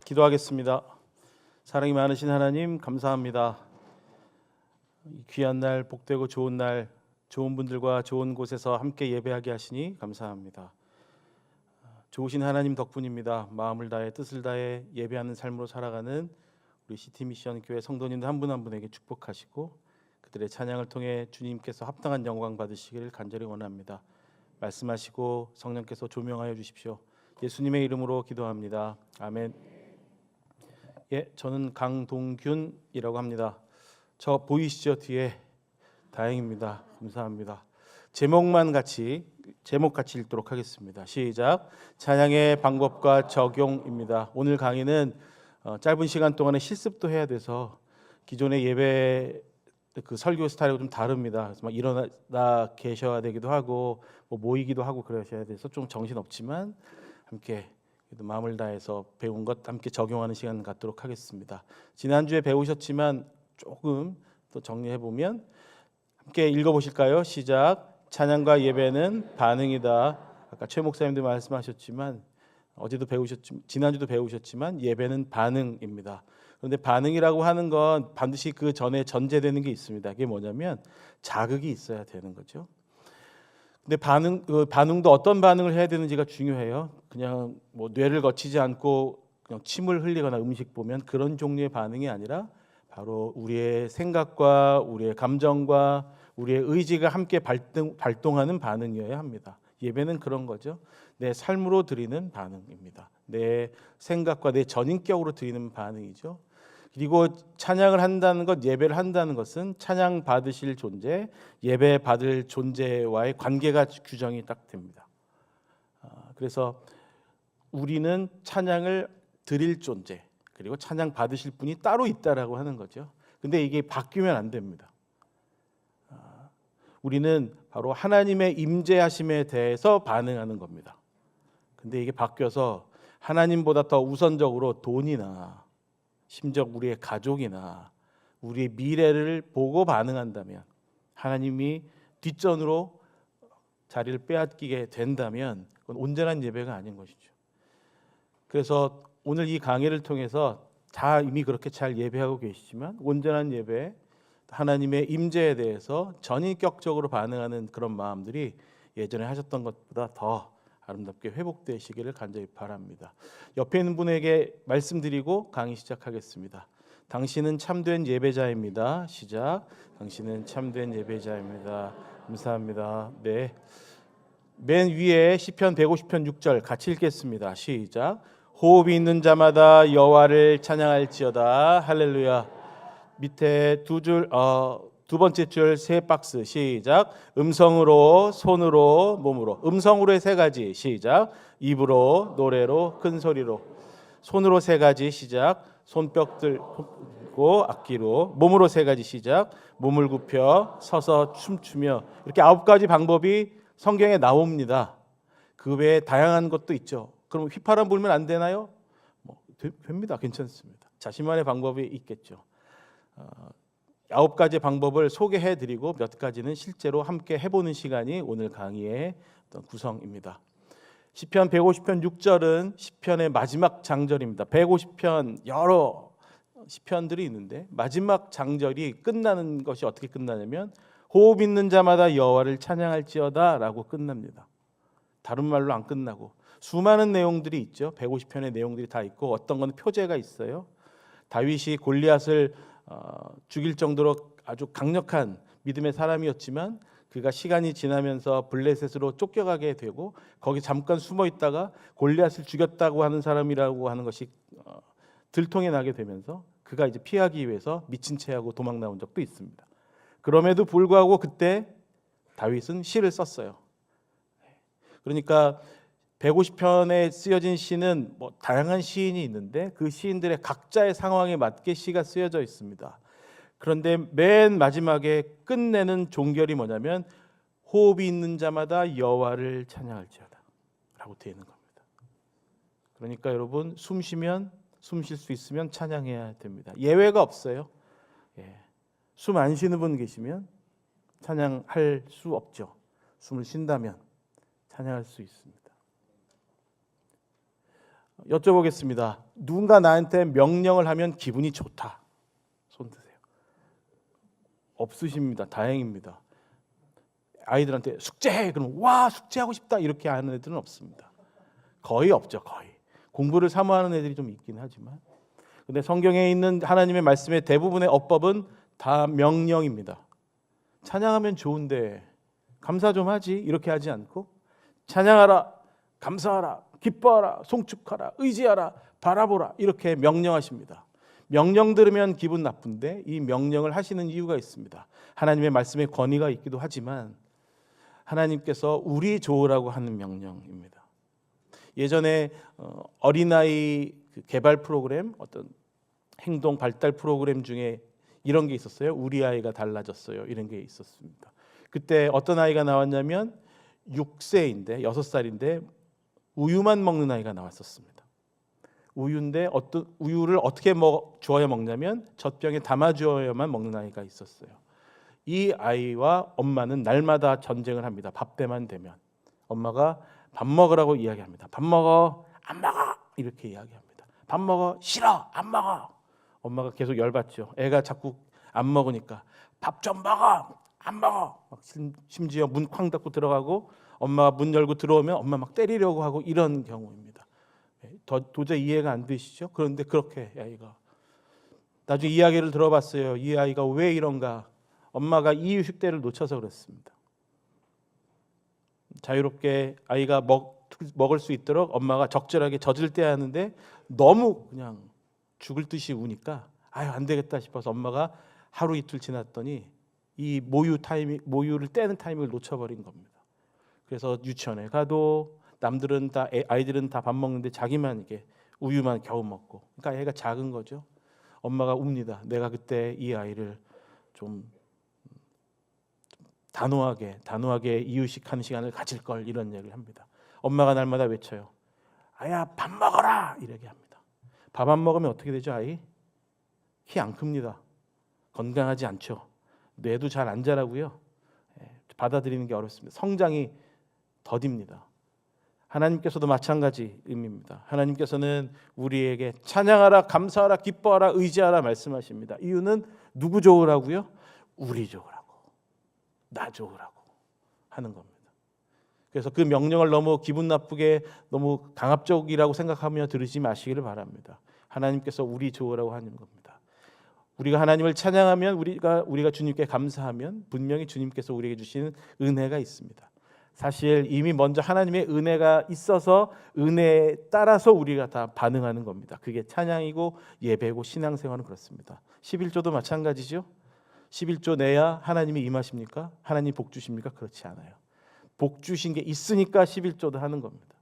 기도하겠습니다. 사랑이 많으신 하나님 감사합니다. 이 귀한 날, 복되고 좋은 날, 좋은 분들과 좋은 곳에서 함께 예배하게 하시니 감사합니다. 좋으신 하나님 덕분입니다. 마음을 다해 뜻을 다해 예배하는 삶으로 살아가는 우리 시티미션 교회 성도님들 한 분 한 분에게 축복하시고 그들의 찬양을 통해 주님께서 합당한 영광 받으시기를 간절히 원합니다. 말씀하시고 성령께서 조명하여 주십시오. 예수님의 이름으로 기도합니다. 아멘. 예, 저는 강동균이라고 합니다. 저 보이시죠? 뒤에. 다행입니다. 감사합니다. 제목 같이 읽도록 하겠습니다. 시작. 찬양의 방법과 적용입니다. 오늘 강의는 짧은 시간 동안에 실습도 해야 돼서 기존의 예배 그 설교 스타일하고 좀 다릅니다. 그래서 막 일어나 계셔야 되기도 하고 뭐 모이기도 하고 그러셔야 돼서 좀 정신없지만 함께 마음을 다해서 배운 것 함께 적용하는 시간 갖도록 하겠습니다. 지난주에 배우셨지만 조금 또 정리해 보면 함께 읽어보실까요? 시작. 찬양과 예배는 반응이다. 아까 최 목사님도 말씀하셨지만 어제도 지난주도 배우셨지만 예배는 반응입니다. 그런데 반응이라고 하는 건 반드시 그 전에 전제되는 게 있습니다. 그게 뭐냐면 자극이 있어야 되는 거죠. 근데 반응도 어떤 반응을 해야 되는지가 중요해요. 그냥 뭐 뇌를 거치지 않고 그냥 침을 흘리거나 음식 보면 그런 종류의 반응이 아니라 바로 우리의 생각과 우리의 감정과 우리의 의지가 함께 발동하는 반응이어야 합니다. 예배는 그런 거죠. 내 삶으로 드리는 반응입니다. 내 생각과 내 전인격으로 드리는 반응이죠. 그리고 찬양을 한다는 것, 예배를 한다는 것은 찬양 받으실 존재, 예배 받을 존재와의 관계가 규정이 딱 됩니다. 그래서 우리는 찬양을 드릴 존재, 그리고 찬양 받으실 분이 따로 있다라고 하는 거죠. 근데 이게 바뀌면 안 됩니다. 우리는 바로 하나님의 임재하심에 대해서 반응하는 겁니다. 근데 이게 바뀌어서 하나님보다 더 우선적으로 돈이나 심지어 우리의 가족이나 우리의 미래를 보고 반응한다면, 하나님이 뒷전으로 자리를 빼앗기게 된다면 그건 온전한 예배가 아닌 것이죠. 그래서 오늘 이 강의를 통해서 다 이미 그렇게 잘 예배하고 계시지만 온전한 예배, 하나님의 임재에 대해서 전인격적으로 반응하는 그런 마음들이 예전에 하셨던 것보다 더 아름답게 회복되시기를 간절히 바랍니다. 옆에 있는 분에게 말씀드리고 강의 시작하겠습니다. 당신은 참된 예배자입니다. 시작. 당신은 참된 예배자입니다. 감사합니다. 네. 맨 위에 시편 150편 6절 같이 읽겠습니다. 시작. 호흡이 있는 자마다 여호와를 찬양할지어다. 할렐루야. 밑에 두 번째 줄 세 박스 시작. 음성으로, 손으로, 몸으로. 음성으로의 세 가지 시작. 입으로, 노래로, 큰 소리로. 손으로 세 가지 시작. 손뼉 들고 악기로. 몸으로 세 가지 시작. 몸을 굽혀 서서 춤추며. 이렇게 9가지 방법이 성경에 나옵니다. 그 외에 다양한 것도 있죠. 그럼 휘파람 불면 안 되나요? 됩니다. 괜찮습니다. 자신만의 방법이 있겠죠. 9가지 방법을 소개해드리고 몇 가지는 실제로 함께 해보는 시간이 오늘 강의의 어떤 구성입니다. 시편 150편 6절은 시편의 마지막 장절입니다. 150편 여러 시편들이 있는데 마지막 장절이 끝나는 것이 어떻게 끝나냐면 호흡 있는 자마다 여호와를 찬양할지어다 라고 끝납니다. 다른 말로 안 끝나고 수많은 내용들이 있죠. 150편의 내용들이 다 있고 어떤 건 표제가 있어요. 다윗이 골리앗을 죽일 정도로 아주 강력한 믿음의 사람이었지만 그가 시간이 지나면서 블레셋으로 쫓겨가게 되고 거기 잠깐 숨어 있다가 골리앗을 죽였다고 하는 사람이라고 하는 것이 들통이 나게 되면서 그가 이제 피하기 위해서 미친 채하고 도망 나온 적도 있습니다. 그럼에도 불구하고 그때 다윗은 시를 썼어요. 그러니까 150편에 쓰여진 시는 뭐 다양한 시인이 있는데 그 시인들의 각자의 상황에 맞게 시가 쓰여져 있습니다. 그런데 맨 마지막에 끝내는 종결이 뭐냐면 호흡이 있는 자마다 여호와를 찬양할지어다 라고 되어 있는 겁니다. 그러니까 여러분 숨 쉴 수 있으면 찬양해야 됩니다. 예외가 없어요. 숨 안 쉬는 분 계시면 찬양할 수 없죠. 숨을 쉰다면 찬양할 수 있습니다. 여쭤보겠습니다. 누군가 나한테 명령을 하면 기분이 좋다. 손 드세요. 없으십니다. 다행입니다. 아이들한테 숙제해. 그럼 와 숙제하고 싶다 이렇게 하는 애들은 없습니다. 거의 없죠. 거의. 공부를 사모하는 애들이 좀 있긴 하지만, 근데 성경에 있는 하나님의 말씀의 대부분의 어법은 다 명령입니다. 찬양하면 좋은데 감사 좀 하지 이렇게 하지 않고, 찬양하라, 감사하라, 기뻐하라, 송축하라, 의지하라, 바라보라 이렇게 명령하십니다. 명령 들으면 기분 나쁜데 이 명령을 하시는 이유가 있습니다. 하나님의 말씀에 권위가 있기도 하지만 하나님께서 우리 좋으라고 하는 명령입니다. 예전에 어린아이 개발 프로그램, 어떤 행동 발달 프로그램 중에 이런 게 있었어요. 우리 아이가 달라졌어요. 이런 게 있었습니다. 그때 어떤 아이가 나왔냐면 6세인데 6살인데 우유만 먹는 아이가 나왔었습니다. 우유인데 어떤 우유를 어떻게 주어야 먹냐면 젖병에 담아 주어야만 먹는 아이가 있었어요. 이 아이와 엄마는 날마다 전쟁을 합니다. 밥 때만 되면 엄마가 밥 먹으라고 이야기합니다. 밥 먹어, 안 먹어 이렇게 이야기합니다. 밥 먹어, 싫어, 안 먹어. 엄마가 계속 열받죠. 애가 자꾸 안 먹으니까 밥 좀 먹어, 안 먹어. 막 심지어 문 쾅 닫고 들어가고 엄마가 문 열고 들어오면 엄마 막 때리려고 하고 이런 경우입니다. 도저히 이해가 안 되시죠? 그런데 그렇게 아이가 나중에 이야기를 들어봤어요. 이 아이가 왜 이런가? 엄마가 이유식대를 놓쳐서 그랬습니다. 자유롭게 아이가 먹을 수 있도록 엄마가 적절하게 젖을 떼야 하는데 너무 그냥 죽을 듯이 우니까 아유 안 되겠다 싶어서 엄마가 하루 이틀 지났더니 이 모유를 떼는 타이밍을 놓쳐버린 겁니다. 그래서 유치원에 가도 남들은 다 아이들은 다 밥 먹는데 자기만 이게 우유만 겨우 먹고, 그러니까 애가 작은 거죠. 엄마가 웁니다. 내가 그때 이 아이를 좀 단호하게 이유식하는 시간을 가질 걸, 이런 얘기를 합니다. 엄마가 날마다 외쳐요. 아야 밥 먹어라 이렇게 합니다. 밥 안 먹으면 어떻게 되죠? 아이 키 안 큽니다. 건강하지 않죠. 뇌도 잘 안 자라고요. 받아들이는 게 어렵습니다. 성장이 더딥니다. 하나님께서도 마찬가지 의미입니다. 하나님께서는 우리에게 찬양하라, 감사하라, 기뻐하라, 의지하라 말씀하십니다. 이유는 누구 좋으라고요? 우리 좋으라고, 나 좋으라고 하는 겁니다. 그래서 그 명령을 너무 기분 나쁘게 너무 강압적이라고 생각하며 들으지 마시기를 바랍니다. 하나님께서 우리 좋으라고 하는 겁니다. 우리가 하나님을 찬양하면, 우리가 주님께 감사하면 분명히 주님께서 우리에게 주시는 은혜가 있습니다. 사실 이미 먼저 하나님의 은혜가 있어서 은혜에 따라서 우리가 다 반응하는 겁니다. 그게 찬양이고 예배고 신앙생활은 그렇습니다. 11조도 마찬가지죠. 11조 내야 하나님이 임하십니까? 하나님 복 주십니까? 그렇지 않아요. 복 주신 게 있으니까 11조도 하는 겁니다.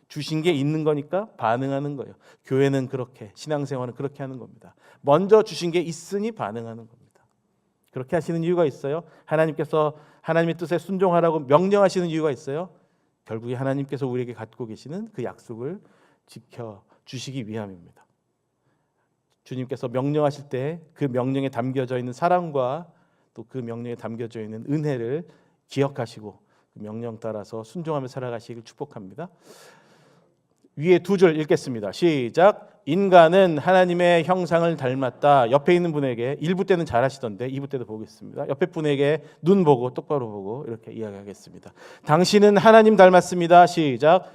주신 게 있는 거니까 반응하는 거예요. 교회는 그렇게, 신앙생활은 그렇게 하는 겁니다. 먼저 주신 게 있으니 반응하는 겁니다. 그렇게 하시는 이유가 있어요. 하나님께서 하나님의 뜻에 순종하라고 명령하시는 이유가 있어요. 결국에 하나님께서 우리에게 갖고 계시는 그 약속을 지켜주시기 위함입니다. 주님께서 명령하실 때 그 명령에 담겨져 있는 사랑과 또 그 명령에 담겨져 있는 은혜를 기억하시고 그 명령 따라서 순종하며 살아가시길 축복합니다. 위에 두 줄 읽겠습니다. 시작. 인간은 하나님의 형상을 닮았다. 옆에 있는 분에게 1부 때는 잘하시던데 2부 때도 보겠습니다. 옆에 분에게 눈 보고 똑바로 보고 이렇게 이야기하겠습니다. 당신은 하나님 닮았습니다. 시작.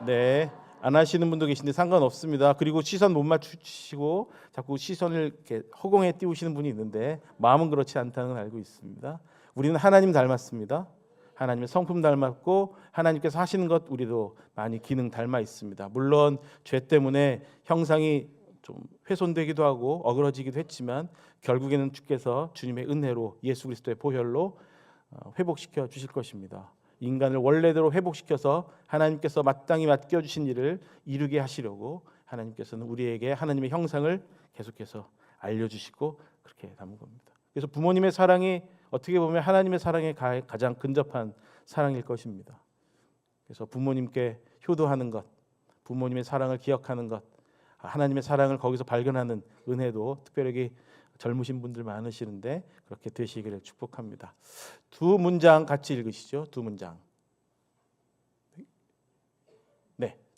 네, 안 하시는 분도 계신데 상관없습니다. 그리고 시선 못 맞추시고 자꾸 시선을 이렇게 허공에 띄우시는 분이 있는데 마음은 그렇지 않다는 걸 알고 있습니다. 우리는 하나님 닮았습니다. 하나님의 성품 닮았고 하나님께서 하시는 것 우리도 많이 기능 닮아 있습니다. 물론 죄 때문에 형상이 좀 훼손되기도 하고 어그러지기도 했지만 결국에는 주께서 주님의 은혜로 예수 그리스도의 보혈로 회복시켜 주실 것입니다. 인간을 원래대로 회복시켜서 하나님께서 마땅히 맡겨주신 일을 이루게 하시려고 하나님께서는 우리에게 하나님의 형상을 계속해서 알려주시고 그렇게 담은 겁니다. 그래서 부모님의 사랑이 어떻게 보면 하나님의 사랑에 가장 근접한 사랑일 것입니다. 그래서 부모님께 효도하는 것, 부모님의 사랑을 기억하는 것, 하나님의 사랑을 거기서 발견하는 은혜도 특별하게 젊으신 분들 많으시는데 그렇게 되시기를 축복합니다. 두 문장 같이 읽으시죠. 두 문장.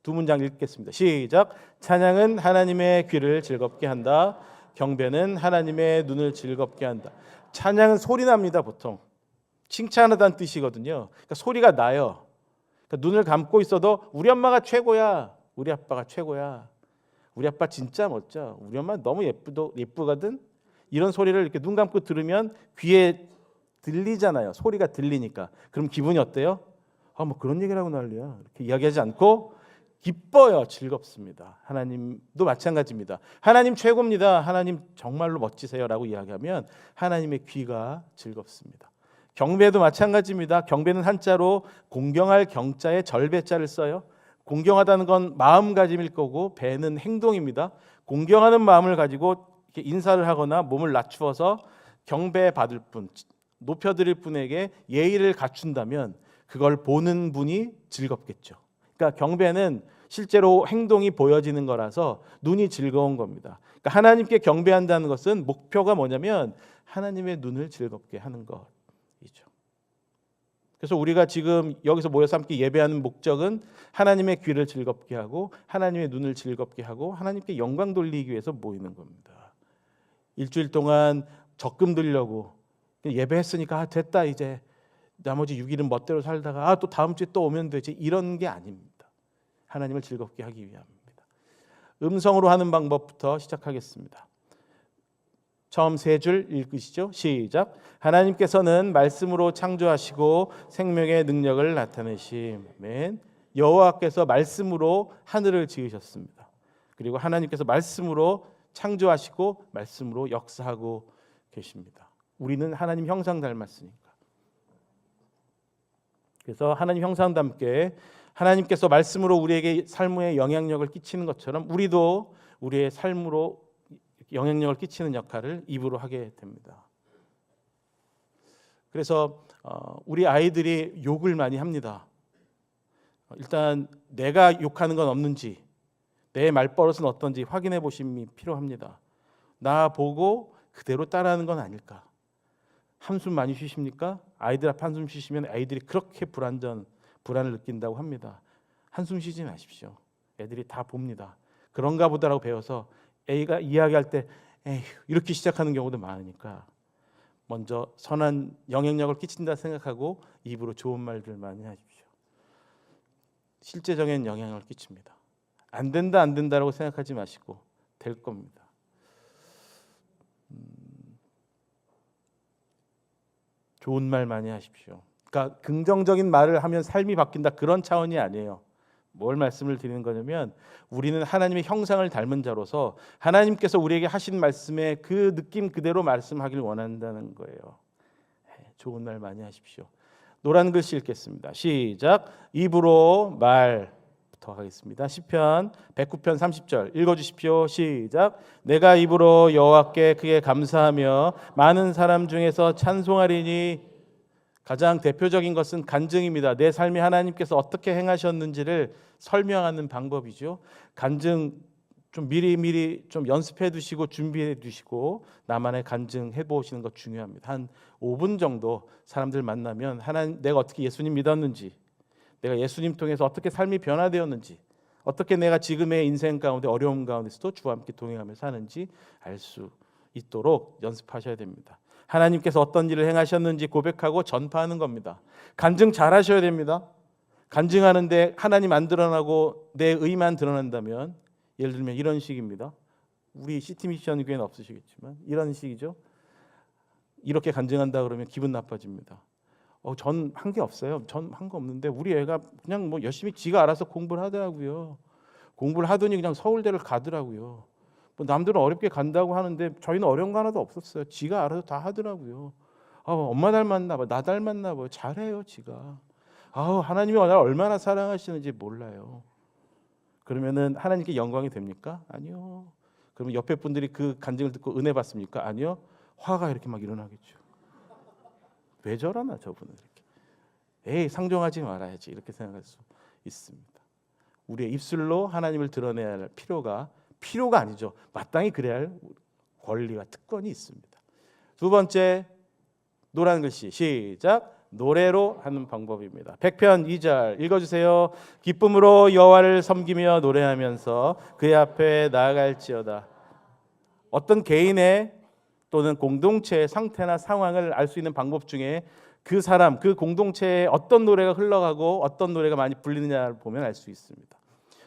두 문장 읽겠습니다. 시작. 찬양은 하나님의 귀를 즐겁게 한다. 경배는 하나님의 눈을 즐겁게 한다. 찬양은 소리 납니다. 보통 칭찬하다는 뜻이거든요. 그러니까 소리가 나요. 그러니까 눈을 감고 있어도 우리 엄마가 최고야, 우리 아빠가 최고야, 우리 아빠 진짜 멋져, 우리 엄마 너무 예쁘거든. 이런 소리를 이렇게 눈 감고 들으면 귀에 들리잖아요. 소리가 들리니까. 그럼 기분이 어때요? 뭐 그런 얘기를 하고 난리야. 이렇게 이야기하지 않고 기뻐요. 즐겁습니다. 하나님도 마찬가지입니다. 하나님 최고입니다. 하나님 정말로 멋지세요라고 이야기하면 하나님의 귀가 즐겁습니다. 경배도 마찬가지입니다. 경배는 한자로 공경할 경자에 절배자를 써요. 공경하다는 건 마음가짐일 거고 배는 행동입니다. 공경하는 마음을 가지고 이렇게 인사를 하거나 몸을 낮추어서 경배받을 분, 높여드릴 분에게 예의를 갖춘다면 그걸 보는 분이 즐겁겠죠. 그러니까 경배는 실제로 행동이 보여지는 거라서 눈이 즐거운 겁니다. 그러니까 하나님께 경배한다는 것은 목표가 뭐냐면 하나님의 눈을 즐겁게 하는 것이죠. 그래서 우리가 지금 여기서 모여서 함께 예배하는 목적은 하나님의 귀를 즐겁게 하고 하나님의 눈을 즐겁게 하고 하나님께 영광 돌리기 위해서 모이는 겁니다. 일주일 동안 적금 들려고 예배했으니까 됐다, 이제 나머지 6일은 멋대로 살다가 또 다음 주에 또 오면 되지, 이런 게 아닙니다. 하나님을 즐겁게 하기 위함입니다. 음성으로 하는 방법부터 시작하겠습니다. 처음 3줄 읽으시죠. 시작. 하나님께서는 말씀으로 창조하시고 생명의 능력을 나타내시면 여호와께서 말씀으로 하늘을 지으셨습니다. 그리고 하나님께서 말씀으로 창조하시고 말씀으로 역사하고 계십니다. 우리는 하나님 형상 닮았으니까. 그래서 하나님 형상답게 하나님께서 말씀으로 우리에게 삶의 영향력을 끼치는 것처럼 우리도 우리의 삶으로 영향력을 끼치는 역할을 입으로 하게 됩니다. 그래서 우리 아이들이 욕을 많이 합니다. 일단 내가 욕하는 건 없는지, 내 말버릇은 어떤지 확인해 보심이 필요합니다. 나 보고 그대로 따라하는 건 아닐까? 한숨 많이 쉬십니까? 아이들 앞에 한숨 쉬시면 아이들이 그렇게 불안을 느낀다고 합니다. 한숨 쉬지 마십시오. 애들이 다 봅니다. 그런가 보다라고 배워서 A가 이야기할 때 에휴 이렇게 시작하는 경우도 많으니까 먼저 선한 영향력을 끼친다 생각하고 입으로 좋은 말들 많이 하십시오. 실제적인 영향을 끼칩니다. 안 된다라고 생각하지 마시고 될 겁니다. 좋은 말 많이 하십시오. 그러니까 긍정적인 말을 하면 삶이 바뀐다, 그런 차원이 아니에요. 뭘 말씀을 드리는 거냐면 우리는 하나님의 형상을 닮은 자로서 하나님께서 우리에게 하신 말씀에 그 느낌 그대로 말씀하길 원한다는 거예요. 좋은 말 많이 하십시오. 노란 글씨 읽겠습니다. 시작. 입으로 말부터 하겠습니다. 시편 109편 30절 읽어주십시오. 시작. 내가 입으로 여호와께 크게 감사하며 많은 사람 중에서 찬송하리니. 가장 대표적인 것은 간증입니다. 내 삶이 하나님께서 어떻게 행하셨는지를 설명하는 방법이죠. 간증 좀 미리 좀 연습해 두시고 준비해 두시고 나만의 간증해 보시는 것 중요합니다. 한 5분 정도 사람들 만나면 하나님, 내가 어떻게 예수님 믿었는지, 내가 예수님 통해서 어떻게 삶이 변화되었는지, 어떻게 내가 지금의 인생 가운데 어려움 가운데서도 주와 함께 동행하며 사는지 알 수 있도록 연습하셔야 됩니다. 하나님께서 어떤 일을 행하셨는지 고백하고 전파하는 겁니다. 간증 잘 하셔야 됩니다. 간증하는데 하나님 안 드러나고 내 의만 드러난다면, 예를 들면 이런 식입니다. 우리 시티미션 교회는 없으시겠지만 이런 식이죠. 이렇게 간증한다 그러면 기분 나빠집니다. 전 한 게 없어요. 전 한 거 없는데 우리 애가 그냥 뭐 열심히 지가 알아서 공부를 하더라고요. 공부를 하더니 그냥 서울대를 가더라고요. 뭐 남들은 어렵게 간다고 하는데 저희는 어려운 거 하나도 없었어요. 지가 알아서 다 하더라고요. 엄마 닮았나 봐, 나 닮았나 봐. 잘해요, 지가. 하나님이 나를 얼마나 사랑하시는지 몰라요. 그러면은 하나님께 영광이 됩니까? 아니요. 그러면 옆에 분들이 그 간증을 듣고 은혜 받습니까? 아니요. 화가 이렇게 막 일어나겠죠. 왜 저러나 저분은 이렇게. 상종하지 말아야지, 이렇게 생각할 수 있습니다. 우리의 입술로 하나님을 드러내야 할 필요가 아니죠. 마땅히 그래야 할 권리와 특권이 있습니다. 두 번째, 노란 글씨 시작. 노래로 하는 방법입니다. 100편 2절 읽어주세요. 기쁨으로 여호와를 섬기며 노래하면서 그의 앞에 나아갈지어다. 어떤 개인의 또는 공동체의 상태나 상황을 알 수 있는 방법 중에 그 사람, 그 공동체에 어떤 노래가 흘러가고 어떤 노래가 많이 불리느냐를 보면 알 수 있습니다.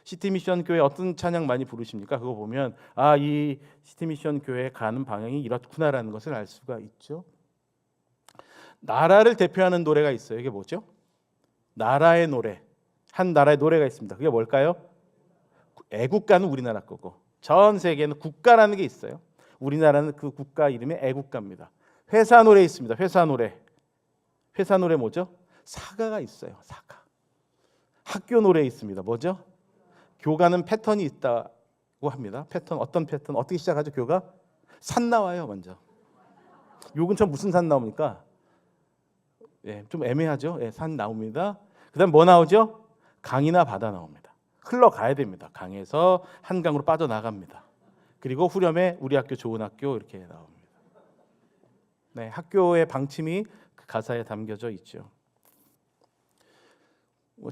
시티미션 교회 어떤 찬양 많이 부르십니까? 그거 보면 이 시티미션 교회 가는 방향이 이렇구나라는 것을 알 수가 있죠. 나라를 대표하는 노래가 있어요. 이게 뭐죠? 나라의 노래. 한 나라의 노래가 있습니다. 그게 뭘까요? 애국가는 우리나라 거고 전 세계에는 국가라는 게 있어요. 우리나라는 그 국가 이름이 애국가입니다. 회사 노래 있습니다. 회사 노래. 회사 노래 뭐죠? 사가가 있어요. 사가. 학교 노래 있습니다. 뭐죠? 교가는 패턴이 있다고 합니다. 패턴 어떤 패턴? 어떻게 시작하죠? 교가? 산 나와요. 먼저. 요 근처 무슨 산 나옵니까? 좀 애매하죠. 산 나옵니다. 그다음 뭐 나오죠? 강이나 바다 나옵니다. 흘러가야 됩니다. 강에서 한강으로 빠져나갑니다. 그리고 후렴에 우리 학교 좋은 학교 이렇게 나옵니다. 네, 학교의 방침이 그 가사에 담겨져 있죠.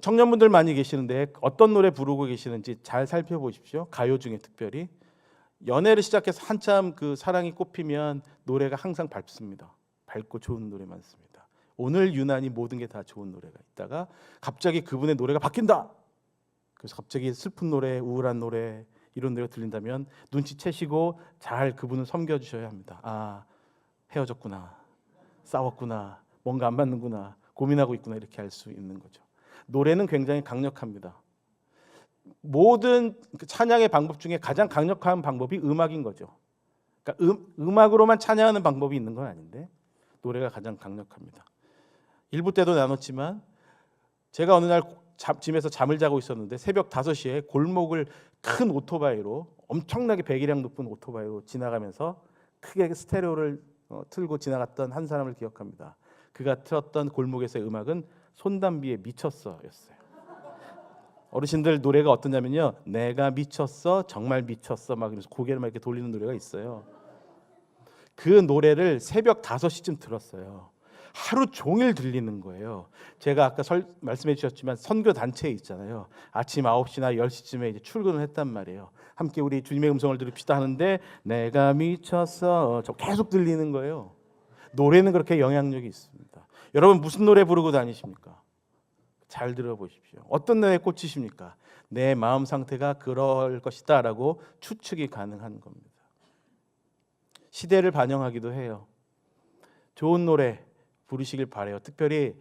청년분들 많이 계시는데 어떤 노래 부르고 계시는지 잘 살펴보십시오. 가요 중에 특별히 연애를 시작해서 한참 그 사랑이 꽃피면 노래가 항상 밝습니다. 밝고 좋은 노래 많습니다. 오늘 유난히 모든 게 다 좋은 노래가 있다가 갑자기 그분의 노래가 바뀐다. 그래서 갑자기 슬픈 노래, 우울한 노래 이런 노래가 들린다면 눈치채시고 잘 그분을 섬겨주셔야 합니다. 헤어졌구나, 싸웠구나, 뭔가 안 맞는구나, 고민하고 있구나 이렇게 알 수 있는 거죠. 노래는 굉장히 강력합니다. 모든 찬양의 방법 중에 가장 강력한 방법이 음악인 거죠. 그러니까 음악으로만 찬양하는 방법이 있는 건 아닌데 노래가 가장 강력합니다. 일부 때도 나눴지만 제가 어느 날 집에서 잠을 자고 있었는데 새벽 5시에 골목을 큰 오토바이로 엄청나게 배기량 높은 오토바이로 지나가면서 크게 스테레오를 틀고 지나갔던 한 사람을 기억합니다. 그가 틀었던 골목에서의 음악은 손담비의 미쳤어였어요. 어르신들 노래가 어떠냐면요, 내가 미쳤어, 정말 미쳤어 막 이러면서 고개를 막 이렇게 돌리는 노래가 있어요. 그 노래를 새벽 5시쯤 들었어요. 하루 종일 들리는 거예요. 제가 아까 말씀해 주셨지만 선교 단체에 있잖아요. 아침 9시나 10시쯤에 이제 출근을 했단 말이에요. 함께 우리 주님의 음성을 들읍시다 하는데 내가 미쳤어 저 계속 들리는 거예요. 노래는 그렇게 영향력이 있습니다. 여러분 무슨 노래 부르고 다니십니까? 잘 들어보십시오. 어떤 노래에 꽂히십니까? 내 마음 상태가 그럴 것이다 라고 추측이 가능한 겁니다. 시대를 반영하기도 해요. 좋은 노래 부르시길 바라요. 특별히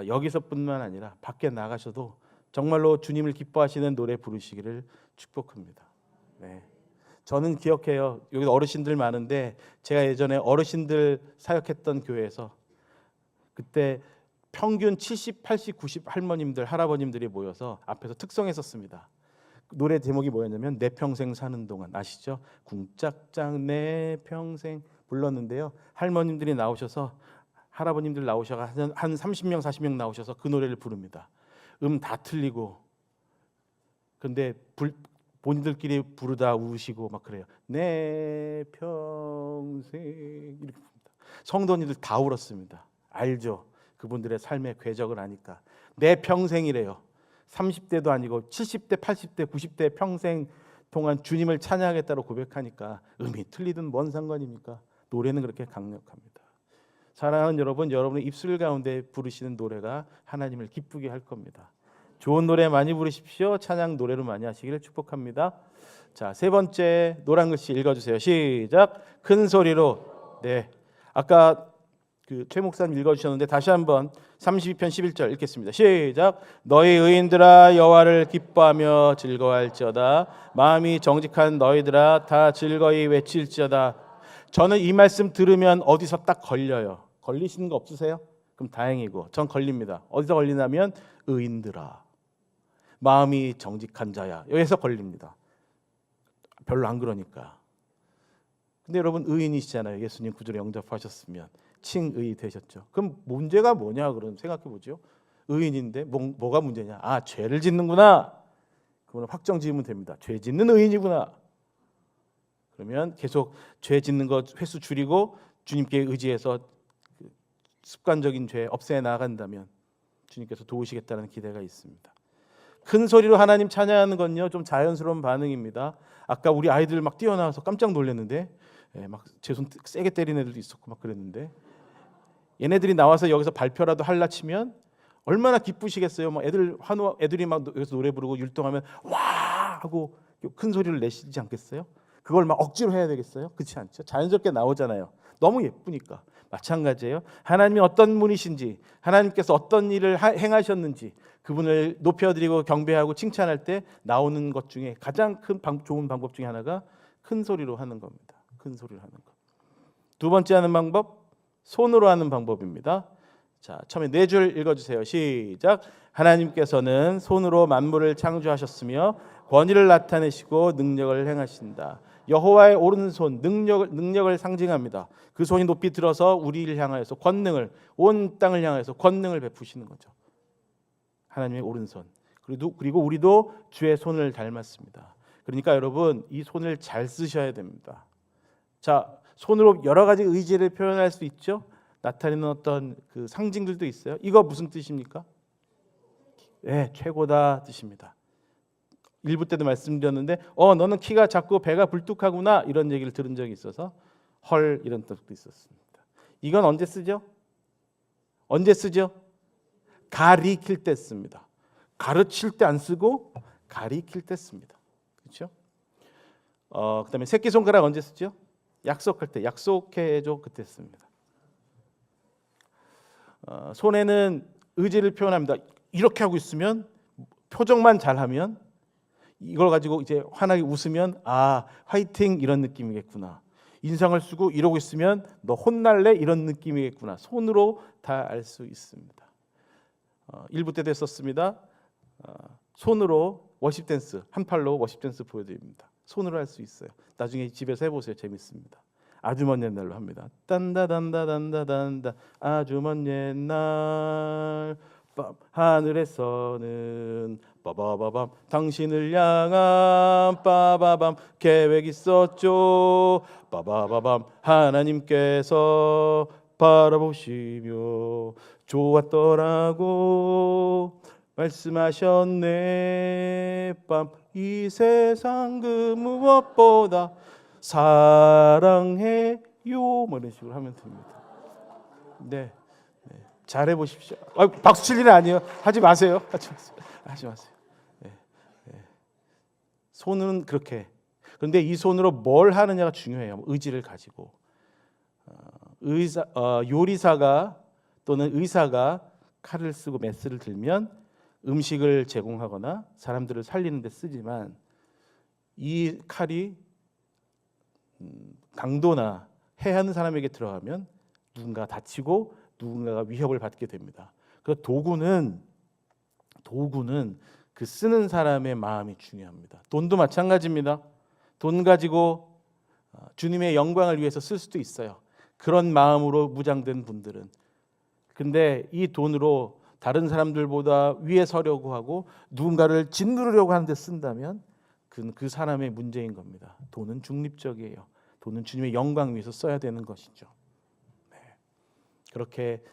여기서뿐만 아니라 밖에 나가셔도 정말로 주님을 기뻐하시는 노래 부르시기를 축복합니다. 네. 저는 기억해요. 여기 어르신들 많은데 제가 예전에 어르신들 사역했던 교회에서 그때 평균 70, 80, 90 할머님들, 할아버님들이 모여서 앞에서 특성했었습니다. 노래 제목이 뭐였냐면 내 평생 사는 동안 아시죠? 궁짝짝 내 평생 불렀는데요. 할머님들이 나오셔서 할아버님들 나오셔서 한 30명, 40명 나오셔서 그 노래를 부릅니다. 다 틀리고 근데 본인들끼리 부르다 우시고 막 그래요. 내 평생 이렇게 부릅니다. 성도님들 다 울었습니다. 알죠? 그분들의 삶의 궤적을 아니까. 내 평생이래요. 30대도 아니고 70대, 80대, 90대 평생 동안 주님을 찬양하겠다고 고백하니까 음이 틀리든 뭔 상관입니까? 노래는 그렇게 강력합니다. 사랑하는 여러분, 여러분의 입술 가운데 부르시는 노래가 하나님을 기쁘게 할 겁니다. 좋은 노래 많이 부르십시오. 찬양 노래로 많이 하시기를 축복합니다. 자, 세 번째 노란 글씨 읽어주세요. 시작. 큰 소리로. 네, 아까 최 목사님 읽어주셨는데 다시 한번 32편 11절 읽겠습니다. 시작. 너희 의인들아 여호와를 기뻐하며 즐거워할지어다. 마음이 정직한 너희들아 다 즐거이 외칠지어다. 저는 이 말씀 들으면 어디서 딱 걸려요. 걸리시는 거 없으세요? 그럼 다행이고 전 걸립니다. 어디서 걸리냐면 의인들아 마음이 정직한 자야 여기서 걸립니다. 별로 안 그러니까. 근데 여러분 의인이시잖아요. 예수님 구주로 영접하셨으면 칭의 되셨죠. 그럼 문제가 뭐냐 그럼 생각해 보죠. 의인인데 뭐가 문제냐? 죄를 짓는구나. 그러면 확정 지으면 됩니다. 죄 짓는 의인이구나. 그러면 계속 죄 짓는 것 횟수 줄이고 주님께 의지해서 습관적인 죄 없애 나간다면 주님께서 도우시겠다는 기대가 있습니다. 큰 소리로 하나님 찬양하는 건요 좀 자연스러운 반응입니다. 아까 우리 아이들 막 뛰어나와서 깜짝 놀랐는데 막 제 손 세게 때리는 애들도 있었고 막 그랬는데 얘네들이 나와서 여기서 발표라도 할라 치면 얼마나 기쁘시겠어요. 막 애들이 막 여기서 노래 부르고 율동하면 와 하고 큰 소리를 내시지 않겠어요? 그걸 막 억지로 해야 되겠어요? 그렇지 않죠? 자연스럽게 나오잖아요. 너무 예쁘니까. 마찬가지예요. 하나님이 어떤 분이신지, 하나님께서 어떤 일을 행하셨는지 그분을 높여드리고 경배하고 칭찬할 때 나오는 것 중에 가장 좋은 방법 중에 하나가 큰 소리로 하는 겁니다. 큰 소리로 하는 것. 두 번째 하는 방법, 손으로 하는 방법입니다. 자, 처음에 4줄 읽어주세요. 시작. 하나님께서는 손으로 만물을 창조하셨으며 권위를 나타내시고 능력을 행하신다. 여호와의 오른손 능력을 상징합니다. 그 손이 높이 들어서 우리를 향하여서 권능을 온 땅을 향하여서 권능을 베푸시는 거죠. 하나님의 오른손. 그리고 우리도 주의 손을 닮았습니다. 그러니까 여러분 이 손을 잘 쓰셔야 됩니다. 자, 손으로 여러 가지 의지를 표현할 수 있죠. 나타내는 어떤 그 상징들도 있어요. 이거 무슨 뜻입니까? 네, 최고다 뜻입니다. 일부 때도 말씀드렸는데 너는 키가 작고 배가 불뚝하구나 이런 얘기를 들은 적이 있어서 헐 이런 뜻도 있었습니다. 이건 언제 쓰죠? 언제 쓰죠? 가리킬 때 씁니다. 가르칠 때 안 쓰고 가리킬 때 씁니다. 그렇죠? 그다음에 새끼손가락 언제 쓰죠? 약속할 때 약속해줘 그때 씁니다. 손에는 의지를 표현합니다. 이렇게 하고 있으면 표정만 잘하면 이걸 가지고 이제 환하게 웃으면 화이팅 이런 느낌이겠구나. 인상을 쓰고 이러고 있으면 너 혼날래 이런 느낌이겠구나. 손으로 다 알 수 있습니다. 1부 때도 했었습니다. 손으로 워십 댄스 한 팔로 워십 댄스 보여드립니다. 손으로 할 수 있어요. 나중에 집에서 해보세요. 재밌습니다. 아주 먼 옛날로 합니다. 딴다단다단다단다 아주 먼 옛날 하늘에서는 빠바바밤 당신을 향한 빠바밤 계획 있었죠. 빠바바밤 하나님께서 바라보시며 좋았더라고 말씀하셨네. 빰 이 세상 그 무엇보다 사랑해요. 뭐 이런 식으로 하면 됩니다. 네, 잘해 보십시오. 박수 칠 일은 아니에요. 하지 마세요. 하지 마세요. 네. 손은 그렇게. 그런데 이 손으로 뭘 하느냐가 중요해요. 의지를 가지고 요리사가 또는 의사가 칼을 쓰고 메스를 들면 음식을 제공하거나 사람들을 살리는 데 쓰지만 이 칼이 강도나 해하는 사람에게 들어가면 누군가 다치고 누군가가 위협을 받게 됩니다. 그 도구는 그 쓰는 사람의 마음이 중요합니다. 돈도 마찬가지입니다. 돈 가지고 주님의 영광을 위해서 쓸 수도 있어요. 그런 마음으로 무장된 분들은. 근데 이 돈으로 다른 사람들보다 위에 서려고 하고 누군가를 짓누르려고 하는데 쓴다면 그 사람의 문제인 겁니다. 돈은 중립적이에요. 돈은 주님의 영광 위해서 써야 되는 것이죠. 네. 그렇게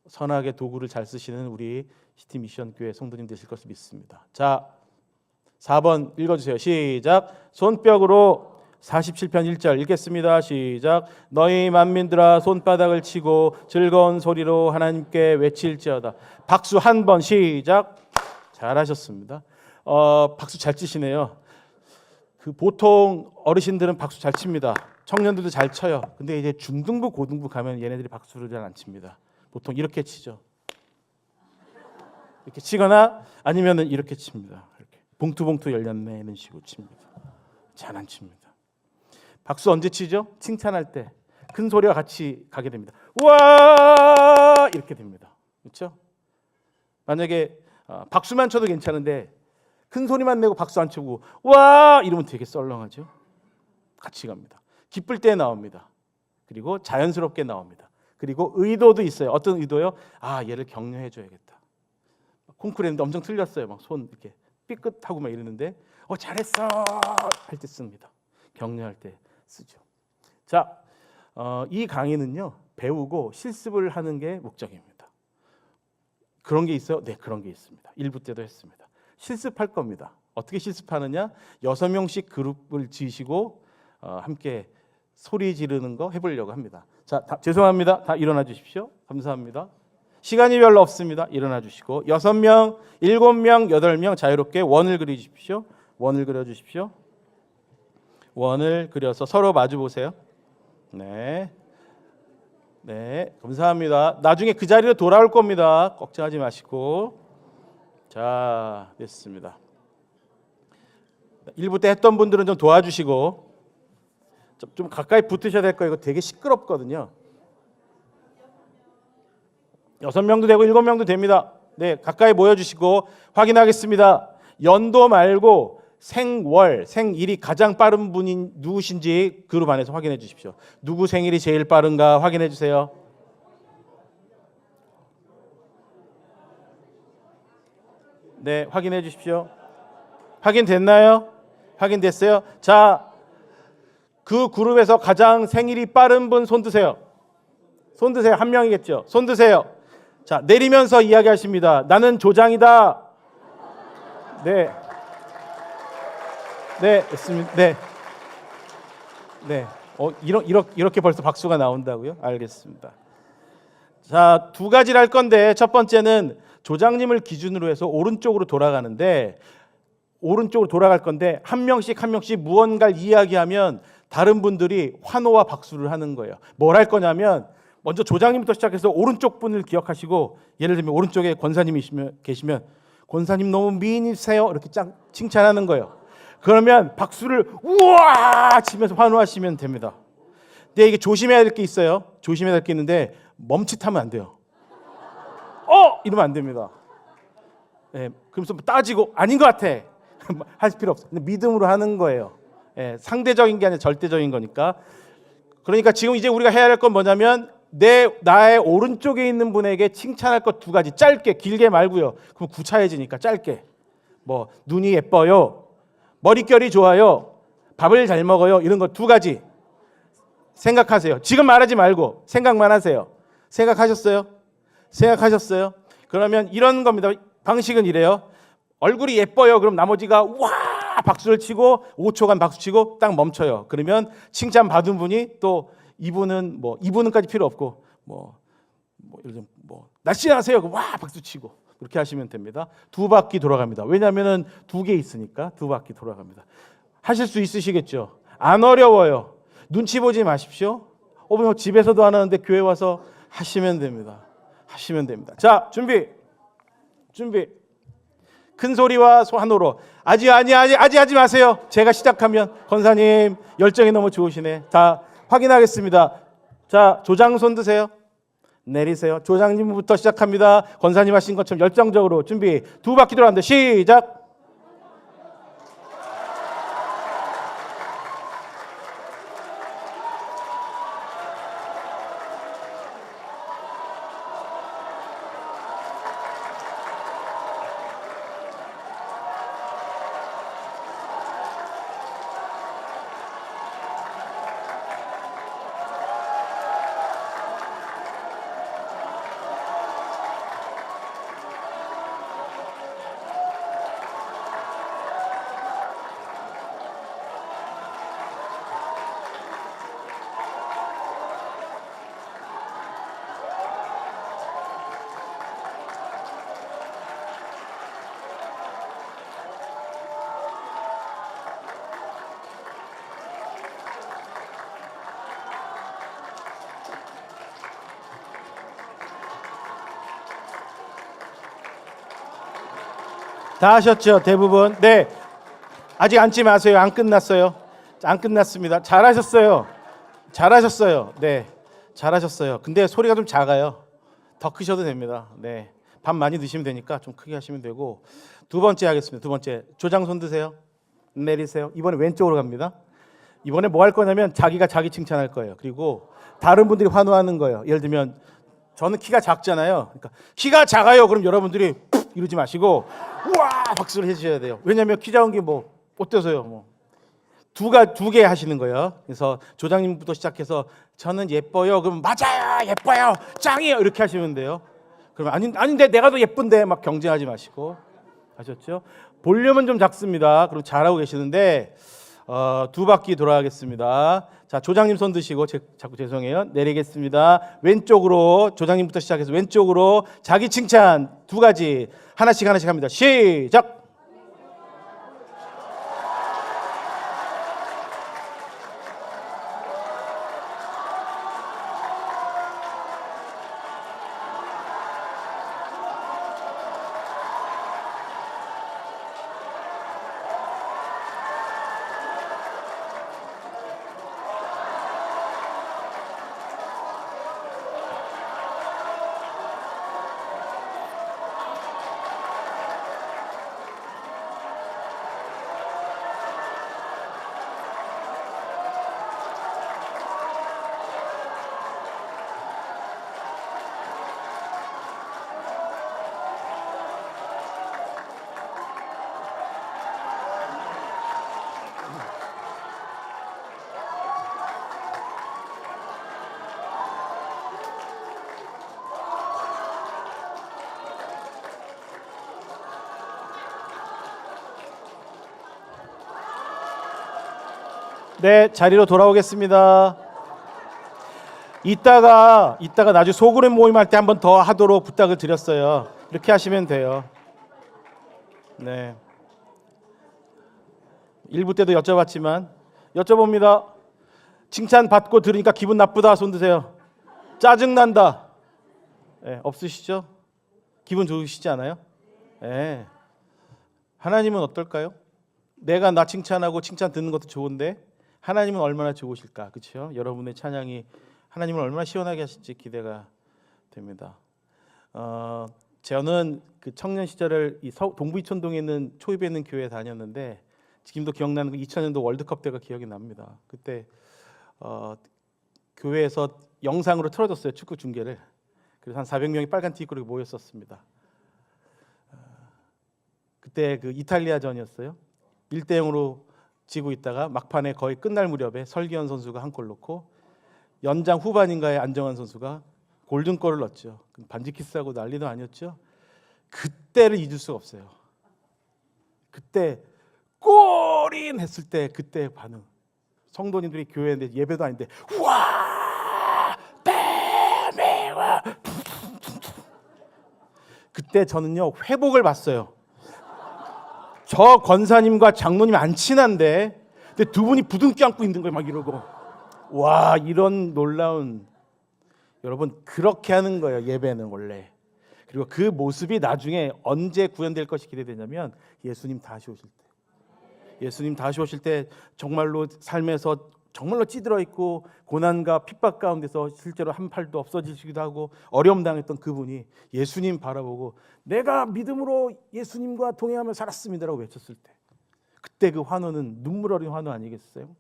선하게 도구를 잘 쓰시는 우리 시티 미션 교회 성도님 되실 것을 믿습니다. 자, 4번 읽어주세요. 시작. 손뼉으로 47편 1절 읽겠습니다. 시작. 너희 만민들아 손바닥을 치고 즐거운 소리로 하나님께 외칠지어다. 박수 한 번. 시작. 잘하셨습니다. 박수 잘 치시네요. 보통 어르신들은 박수 잘 칩니다. 청년들도 잘 쳐요. 근데 이제 중등부 고등부 가면 얘네들이 박수를 잘 안 칩니다. 보통 이렇게 치죠. 이렇게 치거나 아니면은 이렇게 칩니다. 이렇게 봉투 열렸네 이런 식으로 칩니다. 잘 안 칩니다. 박수 언제 치죠? 칭찬할 때 큰 소리와 같이 가게 됩니다. 와 이렇게 됩니다. 그렇죠? 만약에 박수만 쳐도 괜찮은데 큰 소리만 내고 박수 안 치고 와 이러면 되게 썰렁하죠. 같이 갑니다. 기쁠 때 나옵니다. 그리고 자연스럽게 나옵니다. 그리고 의도도 있어요. 어떤 의도요? 얘를 격려해 줘야겠다. 콩쿠르 했는데 엄청 틀렸어요. 막 손 이렇게 삐끗하고 막 이러는데 잘했어 할 때 씁니다. 격려할 때 쓰죠. 자, 이 강의는요 배우고 실습을 하는 게 목적입니다. 그런 게 있어요? 네, 그런 게 있습니다. 1부 때도 했습니다. 실습할 겁니다. 어떻게 실습하느냐? 6명씩 그룹을 지으시고 함께 소리 지르는 거 해보려고 합니다. 자, 죄송합니다. 다 일어나 주십시오. 감사합니다. 시간이 별로 없습니다. 일어나 주시고 6명, 7명, 8명 자유롭게 원을 그리십시오. 원을 그려주십시오. 원을 그려서 서로 마주 보세요. 네, 네, 감사합니다. 나중에 그 자리로 돌아올 겁니다. 걱정하지 마시고. 자, 됐습니다. 1부 때 했던 분들은 좀 도와주시고 좀 가까이 붙으셔야 될 거예요. 이거 되게 시끄럽거든요. 6명도 되고 7명도 됩니다. 네, 가까이 모여주시고 확인하겠습니다. 연도 말고 생월, 생일이 가장 빠른 분이 누구신지 그룹 안에서 확인해 주십시오. 누구 생일이 제일 빠른가 확인해 주세요. 네, 확인해 주십시오. 확인됐나요? 확인됐어요? 자, 그 그룹에서 가장 생일이 빠른 분 손 드세요. 손 드세요. 한 명이겠죠. 손 드세요. 자, 내리면서 이야기하십니다. 나는 조장이다. 네. 네, 됐습니다. 네. 네. 이렇게 벌써 박수가 나온다고요? 알겠습니다. 자, 2가지를 할 건데 첫 번째는 조장님을 기준으로 해서 오른쪽으로 돌아가는데 오른쪽으로 돌아갈 건데 한 명씩 무언가를 이야기하면 다른 분들이 환호와 박수를 하는 거예요. 뭘 할 거냐면 먼저 조장님부터 시작해서 오른쪽 분을 기억하시고 예를 들면 오른쪽에 권사님이 계시면 권사님 너무 미인이세요 이렇게 짱 칭찬하는 거예요. 그러면 박수를 우와 치면서 환호하시면 됩니다. 근데 이게 조심해야 될 게 있어요. 조심해야 될 게 있는데 멈칫하면 안 돼요. 이러면 안 됩니다. 네, 그러면서 따지고 아닌 것 같아 할 필요 없어요. 믿음으로 하는 거예요. 네, 상대적인 게 아니라 절대적인 거니까. 그러니까 지금 이제 우리가 해야 할 건 뭐냐면 나의 오른쪽에 있는 분에게 칭찬할 것 2가지 짧게 길게 말고요. 그럼 구차해지니까 짧게 뭐 눈이 예뻐요, 머릿결이 좋아요, 밥을 잘 먹어요 이런 거 2가지 생각하세요. 지금 말하지 말고 생각만 하세요. 생각하셨어요? 생각하셨어요? 그러면 이런 겁니다. 방식은 이래요. 얼굴이 예뻐요. 그럼 나머지가 와 박수를 치고 5초간 박수 치고 딱 멈춰요. 그러면 칭찬 받은 분이 또 이분은까지 필요 없고 예를 들면 날씬하세요. 와 박수 치고 그렇게 하시면 됩니다. 2바퀴 돌아갑니다. 왜냐하면은 2개 있으니까 2바퀴 돌아갑니다. 하실 수 있으시겠죠? 안 어려워요. 눈치 보지 마십시오. 집에서도 안 하는데 교회 와서 하시면 됩니다. 하시면 됩니다. 자, 준비. 큰 소리와 환호로 아직 하지 마세요. 제가 시작하면 권사님 열정이 너무 좋으시네. 다 확인하겠습니다. 자, 조장 손 드세요. 내리세요. 조장님부터 시작합니다. 권사님 하신 것처럼 열정적으로 준비. 2바퀴 돌아갑니다. 시작. 다 하셨죠? 대부분. 네. 아직 앉지 마세요. 안 끝났어요. 안 끝났습니다. 잘하셨어요. 네. 잘하셨어요. 근데 소리가 좀 작아요. 더 크셔도 됩니다. 네. 밥 많이 드시면 되니까 좀 크게 하시면 되고. 2번째 하겠습니다. 2번째. 조장 손 드세요. 내리세요. 이번에 왼쪽으로 갑니다. 이번에 뭐 할 거냐면 자기가 자기 칭찬할 거예요. 그리고 다른 분들이 환호하는 거예요. 예를 들면 저는 키가 작잖아요. 그러니까 키가 작아요. 그럼 여러분들이 이러지 마시고 우와 박수를 해주셔야 돼요. 왜냐하면 키 작은 게 어때서요? 두 개 하시는 거예요. 그래서 조장님부터 시작해서 저는 예뻐요. 그럼 맞아요, 예뻐요, 짱이에요 이렇게 하시면 돼요. 그러면 아닌데 내가 더 예쁜데 막 경쟁하지 마시고. 아셨죠? 볼륨은 좀 작습니다. 그럼 잘하고 계시는데 두 바퀴 돌아가겠습니다. 자, 조장님 손 드시고 자꾸 죄송해요. 내리겠습니다. 왼쪽으로 조장님부터 시작해서 왼쪽으로 자기 칭찬 두 가지 하나씩 합니다. 시작. 네, 자리로 돌아오겠습니다. 이따가 나중에 소그룹 모임할 때 한 번 더 하도록 부탁을 드렸어요. 이렇게 하시면 돼요. 네. 1부 때도 여쭤봅니다. 칭찬 받고 들으니까 기분 나쁘다 손 드세요. 짜증난다. 네, 없으시죠? 기분 좋으시지 않아요? 네. 하나님은 어떨까요? 내가 나 칭찬하고 칭찬 듣는 것도 좋은데 하나님은 얼마나 좋으실까, 그렇죠? 여러분의 찬양이 하나님을 얼마나 시원하게 하실지 기대가 됩니다. 저는 그 청년 시절을 이 동부 이촌동에 있는 초입에 있는 교회에 다녔는데 지금도 기억나는 그 2000년도 월드컵 때가 기억이 납니다. 그때 교회에서 영상으로 틀어줬어요, 축구 중계를. 그래서 한 400명이 빨간 티 입고 모였었습니다. 그때 그 이탈리아전이었어요. 1대0으로 지고 있다가 막판에 거의 끝날 무렵에 설기현 선수가 한 골 넣고 연장 후반인가에 안정환 선수가 골든골을 넣었죠. 반지 키스하고 난리도 아니었죠. 그때를 잊을 수가 없어요. 그때 골인 했을 때 그때 반응. 성도님들이 교회인데 예배도 아닌데 우와 뱀이와 그때 저는요 회복을 봤어요. 저 권사님과 장로님 안 친한데 근데 두 분이 부둥켜 안고 있는 거예요. 막 이러고 와 이런 놀라운 여러분 그렇게 하는 거예요. 예배는 원래. 그리고 그 모습이 나중에 언제 구현될 것이 기대되냐면 예수님 다시 오실 때. 예수님 다시 오실 때 정말로 삶에서 정말로 찌들어 있고 고난과 핍박 가운데서 실제로 한 팔도 없어지시기도 하고 어려움 당했던 그분이 예수님 바라보고 내가 믿음으로 예수님과 동행하며 살았습니다라고 외쳤을 때 그때 그 환호는 눈물 어린 환호 아니겠어요?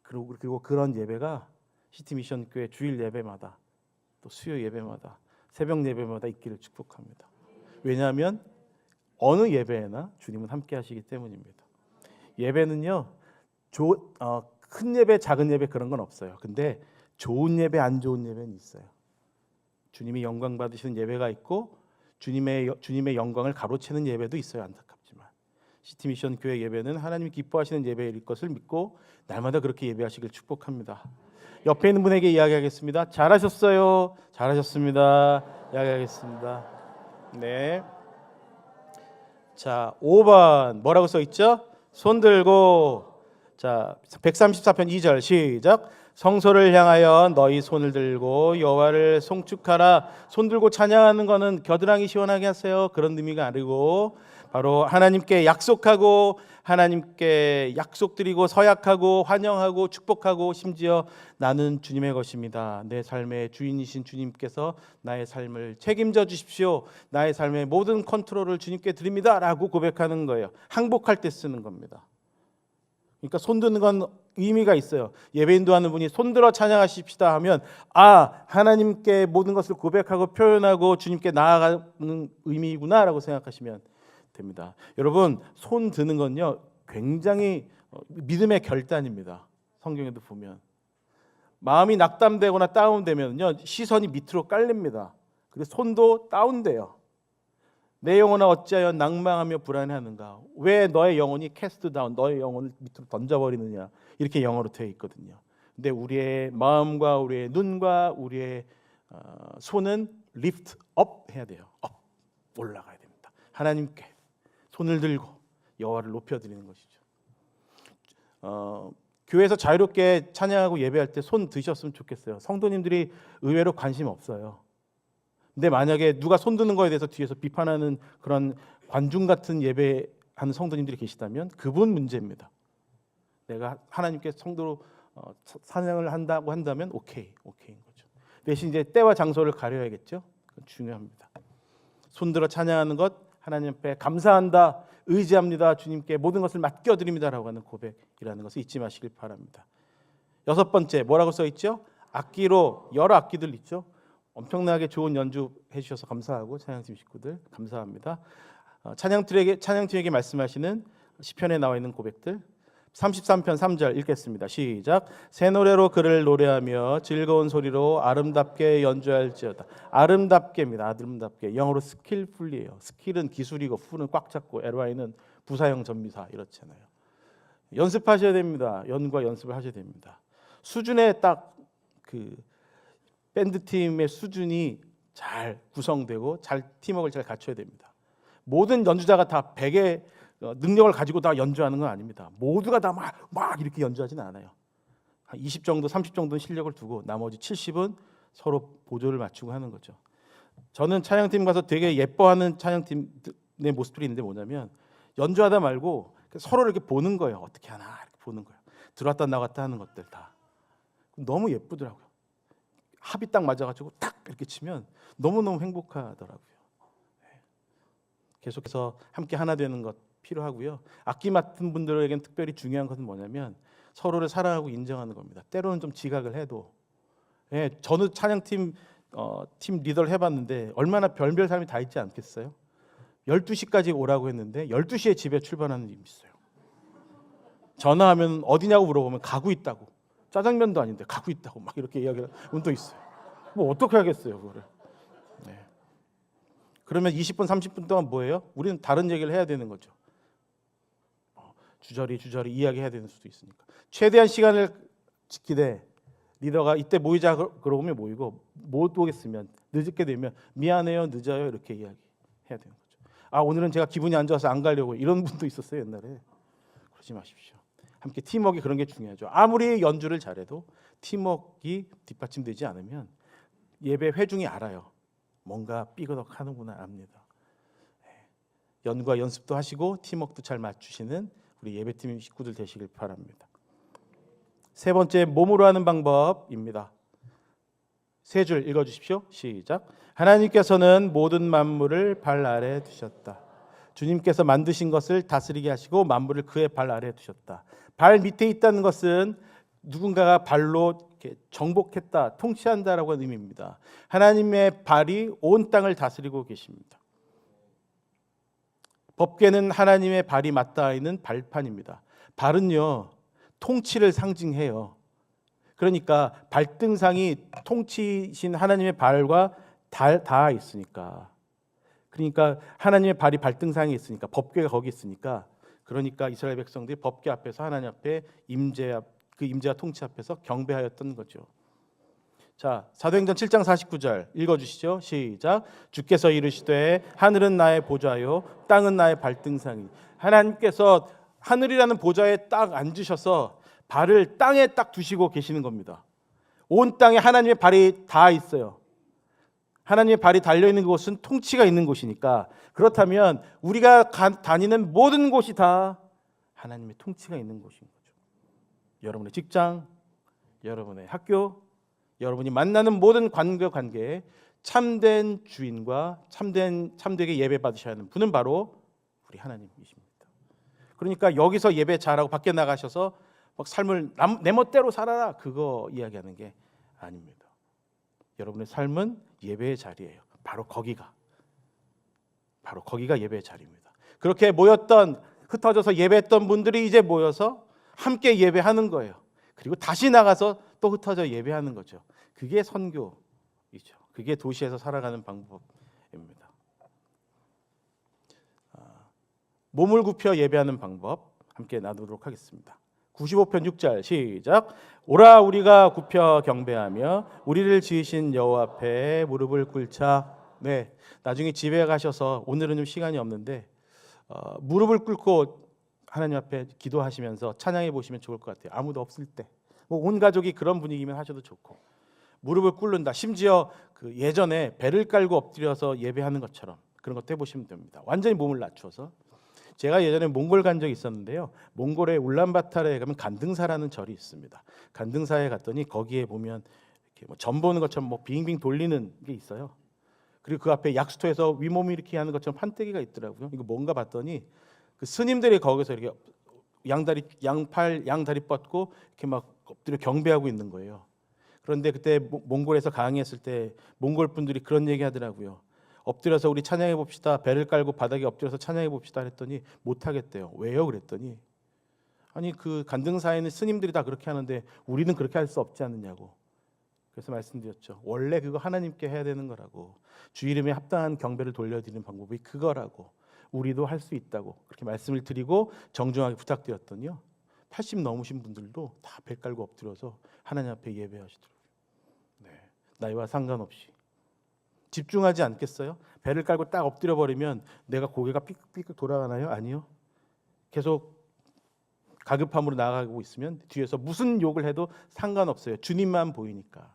그리고 그런 예배가 시티미션 교회 주일 예배마다 또 수요 예배마다 새벽 예배마다 있기를 축복합니다. 왜냐하면 어느 예배에나 주님은 함께 하시기 때문입니다. 예배는요 큰 예배 작은 예배 그런 건 없어요. 근데 좋은 예배 안 좋은 예배는 있어요. 주님이 영광 받으시는 예배가 있고 주님의 영광을 가로채는 예배도 있어요. 안타깝지만 시티미션 교회 예배는 하나님이 기뻐하시는 예배일 것을 믿고 날마다 그렇게 예배하시길 축복합니다. 옆에 있는 분에게 이야기하겠습니다. 잘하셨어요. 잘하셨습니다. 이야기하겠습니다. 네. 자, 5번 뭐라고 써 있죠? 손 들고 자 134편 2절 시작. 성소를 향하여 너희 손을 들고 여호와를 송축하라. 손 들고 찬양하는 거는 겨드랑이 시원하게 하세요 그런 의미가 아니고 바로 하나님께 약속하고 하나님께 약속드리고 서약하고 환영하고 축복하고 심지어 나는 주님의 것입니다. 내 삶의 주인이신 주님께서 나의 삶을 책임져 주십시오. 나의 삶의 모든 컨트롤을 주님께 드립니다 라고 고백하는 거예요. 항복할 때 쓰는 겁니다. 그러니까 손 드는 건 의미가 있어요. 예배인도 하는 분이 손들어 찬양하십시다 하면 하나님께 모든 것을 고백하고 표현하고 주님께 나아가는 의미구나 라고 생각하시면 됩니다. 여러분 손 드는 건요 굉장히 믿음의 결단입니다. 성경에도 보면 마음이 낙담되거나 다운되면요 시선이 밑으로 깔립니다. 그래서 손도 다운돼요. 내 영혼아 어찌하여 낭망하며 불안해하는가? 왜 너의 영혼이 캐스트 다운, 너의 영혼을 밑으로 던져버리느냐? 이렇게 영어로 되어 있거든요. 근데 우리의 마음과 우리의 눈과 우리의 손은 lift up 해야 돼요. up, 올라가야 됩니다. 하나님께 손을 들고 여호와를 높여드리는 것이죠. 교회에서 자유롭게 찬양하고 예배할 때 손 드셨으면 좋겠어요. 성도님들이 의외로 관심 없어요. 근데 만약에 누가 손 드는 거에 대해서 뒤에서 비판하는 그런 관중 같은 예배하는 성도님들이 계시다면 그분 문제입니다. 내가 하나님께 성도로 찬양을 한다고 한다면 오케이인 거죠. 대신 이제 때와 장소를 가려야겠죠. 그건 중요합니다. 손들어 찬양하는 것, 하나님 앞에 감사한다, 의지합니다, 주님께 모든 것을 맡겨드립니다라고 하는 고백이라는 것을 잊지 마시길 바랍니다. 6번째 뭐라고 써 있죠? 악기로 여러 악기들 있죠. 엄청나게 좋은 연주 해주셔서 감사하고 찬양팀 식구들 감사합니다. 찬양팀에게 말씀하시는 시편에 나와 있는 고백들 33편 3절 읽겠습니다. 시작. 새 노래로 그를 노래하며 즐거운 소리로 아름답게 연주할지어다. 아름답게입니다. 아름답게. 영어로 skillfully예요. 스킬은 기술이고 풀은 꽉 잡고 ly는 부사형 전미사 이렇잖아요. 연습하셔야 됩니다. 연과 연습을 하셔야 됩니다. 수준에 딱 그 밴드 팀의 수준이 잘 구성되고 잘 팀워크를 잘 갖춰야 됩니다. 모든 연주자가 다 100의 능력을 가지고 다 연주하는 건 아닙니다. 모두가 다 막 이렇게 연주하지는 않아요. 한 20 정도, 30 정도는 실력을 두고 나머지 70은 서로 보조를 맞추고 하는 거죠. 저는 찬양팀 가서 되게 예뻐하는 찬양팀의 모습들이 있는데 뭐냐면 연주하다 말고 서로 이렇게 보는 거예요. 어떻게 하나 이렇게 보는 거예요. 들어왔다 나갔다 하는 것들 다 너무 예쁘더라고요. 합이 딱 맞아가지고 딱 이렇게 치면 너무너무 행복하더라고요. 계속해서 함께 하나 되는 것 필요하고요. 악기 맡은 분들에게는 특별히 중요한 것은 뭐냐면 서로를 사랑하고 인정하는 겁니다. 때로는 좀 지각을 해도 저는 찬양팀 팀 리더를 해봤는데 얼마나 별별 사람이 다 있지 않겠어요? 12시까지 오라고 했는데 12시에 집에 출발하는 일이 있어요. 전화하면 어디냐고 물어보면 가고 있다고. 짜장면도 아닌데 가고 있다고 막 이렇게 이야기하는 분도 있어요. 뭐 어떻게 하겠어요 그거를. 그러면 20분 30분 동안 뭐예요? 우리는 다른 얘기를 해야 되는 거죠. 주저리 이야기해야 되는 수도 있으니까 최대한 시간을 지키되 리더가 이때 모이자 그러면 모이고 못 오겠으면 늦게 되면 미안해요 늦어요 이렇게 이야기해야 되는 거죠. 오늘은 제가 기분이 안 좋아서 안 가려고 이런 분도 있었어요 옛날에. 그러지 마십시오. 함께 팀워크 그런 게 중요하죠. 아무리 연주를 잘해도 팀워크가 뒷받침되지 않으면 예배 회중이 알아요. 뭔가 삐그덕하는구나 압니다. 연과 연습도 하시고 팀워크도 잘 맞추시는 우리 예배팀 식구들 되시길 바랍니다. 세 번째 몸으로 하는 방법입니다. 세 줄 읽어주십시오. 시작. 하나님께서는 모든 만물을 발 아래 두셨다. 주님께서 만드신 것을 다스리게 하시고 만물을 그의 발 아래 두셨다. 발 밑에 있다는 것은 누군가가 발로 이렇게 정복했다, 통치한다라고 하는 의미입니다. 하나님의 발이 온 땅을 다스리고 계십니다. 법궤는 하나님의 발이 맞닿아 있는 발판입니다. 발은요 통치를 상징해요. 그러니까 발등상이 통치신 하나님의 발과 닿아 있으니까. 그러니까 하나님의 발이 발등상에 있으니까 법궤가 거기 있으니까. 그러니까 이스라엘 백성들이 법궤 앞에서 하나님 앞에 그 임재와 통치 앞에서 경배하였던 거죠. 자, 사도행전 7장 49절 읽어주시죠. 시작. 주께서 이르시되 하늘은 나의 보좌요 땅은 나의 발등상이. 하나님께서 하늘이라는 보좌에 딱 앉으셔서 발을 땅에 딱 두시고 계시는 겁니다. 온 땅에 하나님의 발이 다 있어요. 하나님의 발이 달려있는 곳은 통치가 있는 곳이니까 그렇다면 우리가 다니는 모든 곳이 다 하나님의 통치가 있는 곳인 거죠. 여러분의 직장, 여러분의 학교, 여러분이 만나는 모든 관계에 참된 주인과 참되게 예배 받으셔야 하는 분은 바로 우리 하나님이십니다. 그러니까 여기서 예배 잘하고 밖에 나가셔서 막 삶을 내 멋대로 살아라 그거 이야기하는 게 아닙니다. 여러분의 삶은 예배의 자리예요. 바로 거기가 예배의 자리입니다. 그렇게 흩어져서 예배했던 분들이 이제 모여서 함께 예배하는 거예요. 그리고 다시 나가서 또 흩어져 예배하는 거죠. 그게 선교이죠. 그게 도시에서 살아가는 방법입니다. 몸을 굽혀 예배하는 방법 함께 나누도록 하겠습니다. 95편 6절 시작. 오라 우리가 굽혀 경배하며 우리를 지으신 여호와 앞에 무릎을 꿇자. 네, 나중에 집에 가셔서 오늘은 좀 시간이 없는데 무릎을 꿇고 하나님 앞에 기도하시면서 찬양해 보시면 좋을 것 같아요. 아무도 없을 때, 뭐 온 가족이 그런 분위기면 하셔도 좋고, 무릎을 꿇는다. 심지어 그 예전에 배를 깔고 엎드려서 예배하는 것처럼 그런 것도 해보시면 됩니다. 완전히 몸을 낮추어서. 제가 예전에 몽골 간 적이 있었는데요. 몽골의 울란바타르에 가면 간등사라는 절이 있습니다. 간등사에 갔더니 거기에 보면 이렇게 뭐 점 보는 것처럼 뭐 빙빙 돌리는 게 있어요. 그리고 그 앞에 약수터에서 위몸 일으키기 하는 것처럼 판때기가 있더라고요. 이거 뭔가 봤더니 그 스님들이 거기서 이렇게 양다리 뻗고 이렇게 막 엎드려 경배하고 있는 거예요. 그런데 그때 몽골에서 강의했을 때 몽골 분들이 그런 얘기 하더라고요. 엎드려서 우리 찬양해 봅시다. 배를 깔고 바닥에 엎드려서 찬양해 봅시다 했더니 못 하겠대요. 왜요? 그랬더니 아니 그 간등사에는 스님들이 다 그렇게 하는데 우리는 그렇게 할 수 없지 않느냐고. 그래서 말씀드렸죠. 원래 그거 하나님께 해야 되는 거라고. 주 이름에 합당한 경배를 돌려드리는 방법이 그거라고. 우리도 할 수 있다고 그렇게 말씀을 드리고 정중하게 부탁드렸더니요. 80 넘으신 분들도 다 배 깔고 엎드려서 하나님 앞에 예배하시더라고요. 네, 나이와 상관없이. 집중하지 않겠어요? 배를 깔고 딱 엎드려 버리면 내가 고개가 삐끗삐끗 돌아가나요? 아니요. 계속 가급함으로 나아가고 있으면 뒤에서 무슨 욕을 해도 상관없어요. 주님만 보이니까.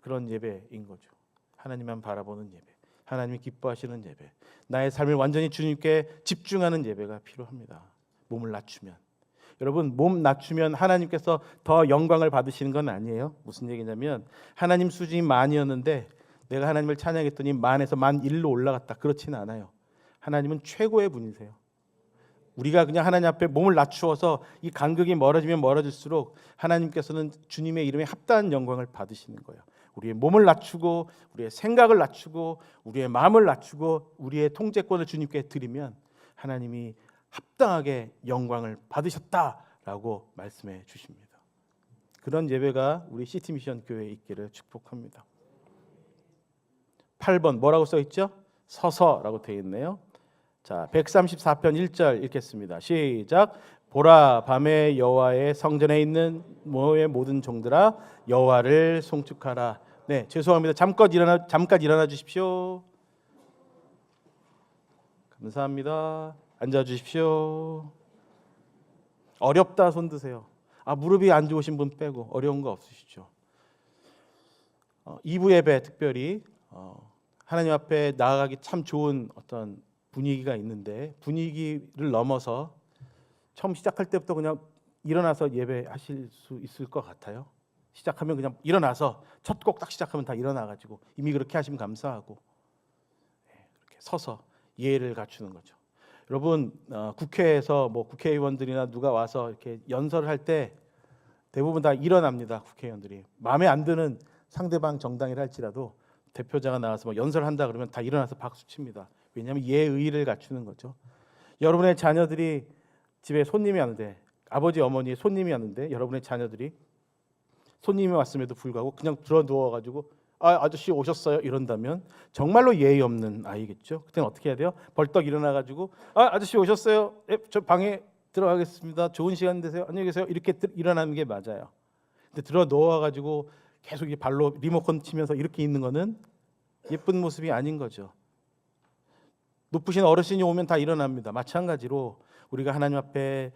그런 예배인 거죠. 하나님만 바라보는 예배, 하나님이 기뻐하시는 예배, 나의 삶을 완전히 주님께 집중하는 예배가 필요합니다. 몸을 낮추면. 여러분, 몸 낮추면 하나님께서 더 영광을 받으시는 건 아니에요. 무슨 얘기냐면 하나님 수준이 만이었는데 내가 하나님을 찬양했더니 만에서 만 1로 올라갔다. 그렇지는 않아요. 하나님은 최고의 분이세요. 우리가 그냥 하나님 앞에 몸을 낮추어서 이 간극이 멀어지면 멀어질수록 하나님께서는 주님의 이름에 합당한 영광을 받으시는 거예요. 우리의 몸을 낮추고 우리의 생각을 낮추고 우리의 마음을 낮추고 우리의 통제권을 주님께 드리면 하나님이 합당하게 영광을 받으셨다라고 말씀해 주십니다. 그런 예배가 우리 시티미션 교회에 있기를 축복합니다. 8번 뭐라고 써 있죠? 서서라고 되어 있네요. 자, 134편 1절 읽겠습니다. 시작. 보라 밤에 여호와의 성전에 있는 모든 종들아 여호와를 송축하라. 네, 죄송합니다. 잠깐 일어나 주십시오. 감사합니다. 앉아 주십시오. 어렵다 손 드세요. 무릎이 안 좋으신 분 빼고 어려운 거 없으시죠? 2부 예배 특별히 하나님 앞에 나아가기 참 좋은 어떤 분위기가 있는데 분위기를 넘어서 처음 시작할 때부터 그냥 일어나서 예배하실 수 있을 것 같아요. 시작하면 그냥 일어나서 첫 곡 딱 시작하면 다 일어나가지고 이미 그렇게 하시면 감사하고 이렇게 서서 예의를 갖추는 거죠. 여러분 국회에서 뭐 국회의원들이나 누가 와서 이렇게 연설을 할 때 대부분 다 일어납니다. 국회의원들이 마음에 안 드는 상대방 정당이라 할지라도 대표자가 나와서 뭐 연설한다 그러면 다 일어나서 박수 칩니다. 왜냐하면 예의를 갖추는 거죠. 여러분의 자녀들이 집에 손님이 왔는데 아버지 어머니의 손님이 왔는데 여러분의 자녀들이 손님이 왔음에도 불구하고 그냥 들어 누워가지고 아저씨 오셨어요 이런다면 정말로 예의 없는 아이겠죠. 그때는 어떻게 해야 돼요? 벌떡 일어나가지고 아저씨 오셨어요. 저 방에 들어가겠습니다. 좋은 시간 되세요. 안녕히 계세요. 이렇게 일어나는 게 맞아요. 근데 들어 누워가지고 계속 발로 리모컨 치면서 이렇게 있는 거는 예쁜 모습이 아닌 거죠. 높으신 어르신이 오면 다 일어납니다. 마찬가지로 우리가 하나님 앞에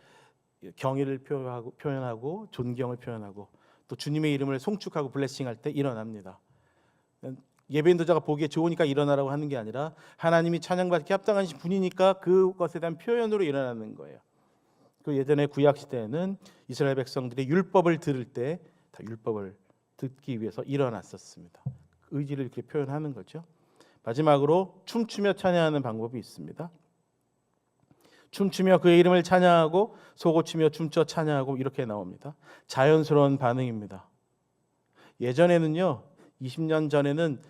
경의를 표현하고 존경을 표현하고 또 주님의 이름을 송축하고 블레싱할 때 일어납니다. 예배 인도자가 보기에 좋으니까 일어나라고 하는 게 아니라 하나님이 찬양받기 합당하신 분이니까 그것에 대한 표현으로 일어나는 거예요. 그 예전에 구약 시대에는 이스라엘 백성들이 율법을 들을 때 다 율법을 듣기 위해서 일어났었습니다. 의지를 이렇게 표현하는 거죠. 마지막으로 춤추며 찬양하는 방법이 있습니다. 춤추며 그의 이름을 찬양하고 소고치며 춤춰 찬양하고 이렇게 나옵니다. 자연스러운 반응입니다. 예전에는요, 20년 전에는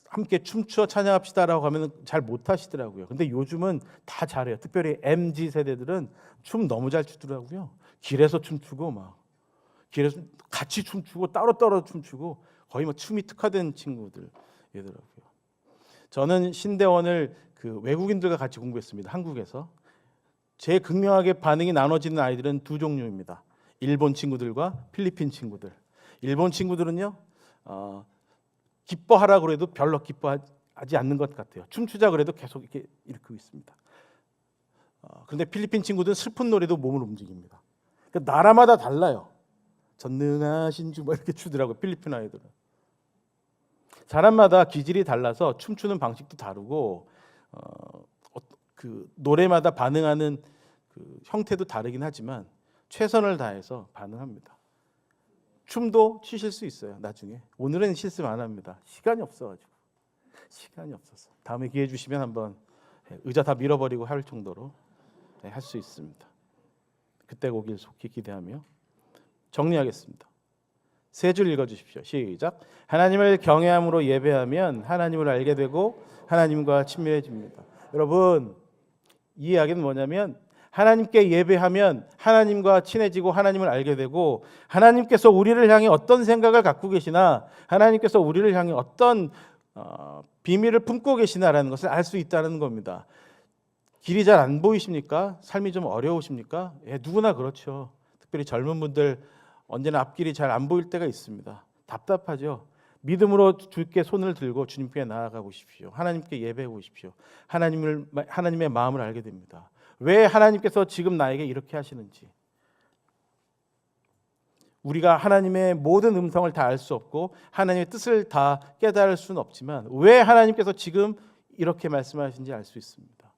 함께 춤추어 찬양합시다라고 하면 잘 못하시더라고요. 근데 요즘은 다 잘해요. 특별히 MZ 세대들은 춤 너무 잘 추더라고요. 길에서 춤추고 막 길에서 같이 춤추고 따로 춤추고 거의 뭐 춤이 특화된 친구들이더라고요. 저는 신대원을 그 외국인들과 같이 공부했습니다. 한국에서. 제일 극명하게 반응이 나눠지는 아이들은 두 종류입니다. 일본 친구들과 필리핀 친구들. 일본 친구들은요, 기뻐하라 그래도 별로 기뻐하지 않는 것 같아요. 춤추자 그래도 계속 이렇게 일으키고 있습니다. 그런데 필리핀 친구들은 슬픈 노래도 몸을 움직입니다. 그러니까 나라마다 달라요. 전능하신 주 뭐 이렇게 추더라고요. 필리핀 아이들은. 사람마다 기질이 달라서 춤추는 방식도 다르고 그 노래마다 반응하는 그 형태도 다르긴 하지만 최선을 다해서 반응합니다. 춤도 추실 수 있어요. 나중에. 오늘은 실습 안 합니다. 시간이 없어가지고. 시간이 없어서. 다음에 기회 주시면 한번 의자 다 밀어버리고 할 정도로 할 수 있습니다. 그때 오길 속히 기대하며 정리하겠습니다. 세 줄 읽어주십시오. 시작. 하나님을 경외함으로 예배하면 하나님을 알게 되고 하나님과 친밀해집니다. 여러분, 이 이야기는 뭐냐면 하나님께 예배하면 하나님과 친해지고 하나님을 알게 되고 하나님께서 우리를 향해 어떤 생각을 갖고 계시나 하나님께서 우리를 향해 어떤 비밀을 품고 계시나라는 것을 알 수 있다는 겁니다. 길이 잘 안 보이십니까? 삶이 좀 어려우십니까? 예, 누구나 그렇죠. 특별히 젊은 분들 언제나 앞길이 잘 안 보일 때가 있습니다. 답답하죠. 믿음으로 주께 손을 들고 주님께 나아가 보십시오. 하나님께 예배해 보십시오. 하나님의 마음을 알게 됩니다. 왜 하나님께서 지금 나에게 이렇게 하시는지. 우리가 하나님의 모든 음성을 다 알 수 없고 하나님의 뜻을 다 깨달을 수는 없지만 왜 하나님께서 지금 이렇게 말씀하시는지 알 수 있습니다.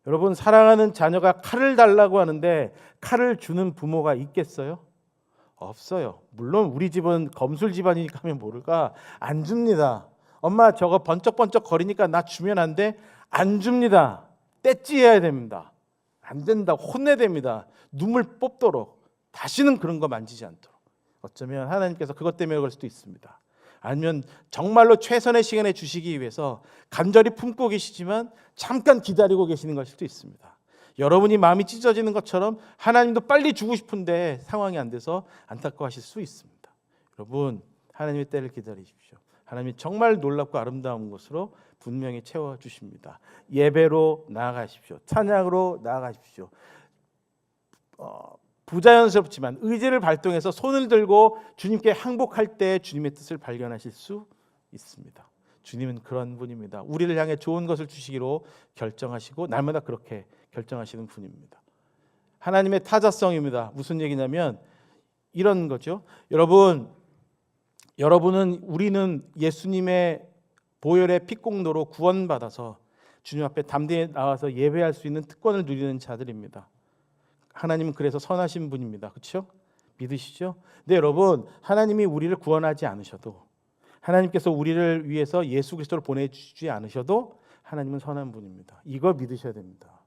여러분, 사랑하는 자녀가 칼을 달라고 하는데 칼을 주는 부모가 있겠어요? 없어요. 물론 우리 집은 검술 집안이니까 하면 모를까 안 줍니다. 엄마 저거 번쩍번쩍 거리니까 나 주면 안 돼? 안 줍니다. 떼찌해야 됩니다. 안 된다. 혼내야 됩니다. 눈물 뽑도록. 다시는 그런 거 만지지 않도록. 어쩌면 하나님께서 그것 때문에 그럴 수도 있습니다. 아니면 정말로 최선의 시간에 주시기 위해서 간절히 품고 계시지만 잠깐 기다리고 계시는 것일 수도 있습니다. 여러분이 마음이 찢어지는 것처럼 하나님도 빨리 주고 싶은데 상황이 안 돼서 안타까워하실 수 있습니다. 여러분, 하나님의 때를 기다리십시오. 하나님이 정말 놀랍고 아름다운 것으로 분명히 채워주십니다. 예배로 나아가십시오. 찬양으로 나아가십시오. 부자연스럽지만 의지를 발동해서 손을 들고 주님께 항복할 때 주님의 뜻을 발견하실 수 있습니다. 주님은 그런 분입니다. 우리를 향해 좋은 것을 주시기로 결정하시고 날마다 그렇게 결정하시는 분입니다. 하나님의 타자성입니다. 무슨 얘기냐면 이런 거죠. 우리는 예수님의 보혈의 피공로로 구원받아서 주님 앞에 담대히 나와서 예배할 수 있는 특권을 누리는 자들입니다. 하나님은 그래서 선하신 분입니다. 그렇죠? 믿으시죠? 근데 여러분, 하나님이 우리를 구원하지 않으셔도 하나님께서 우리를 위해서 예수 그리스도를 보내주지 않으셔도 하나님은 선한 분입니다. 이거 믿으셔야 됩니다.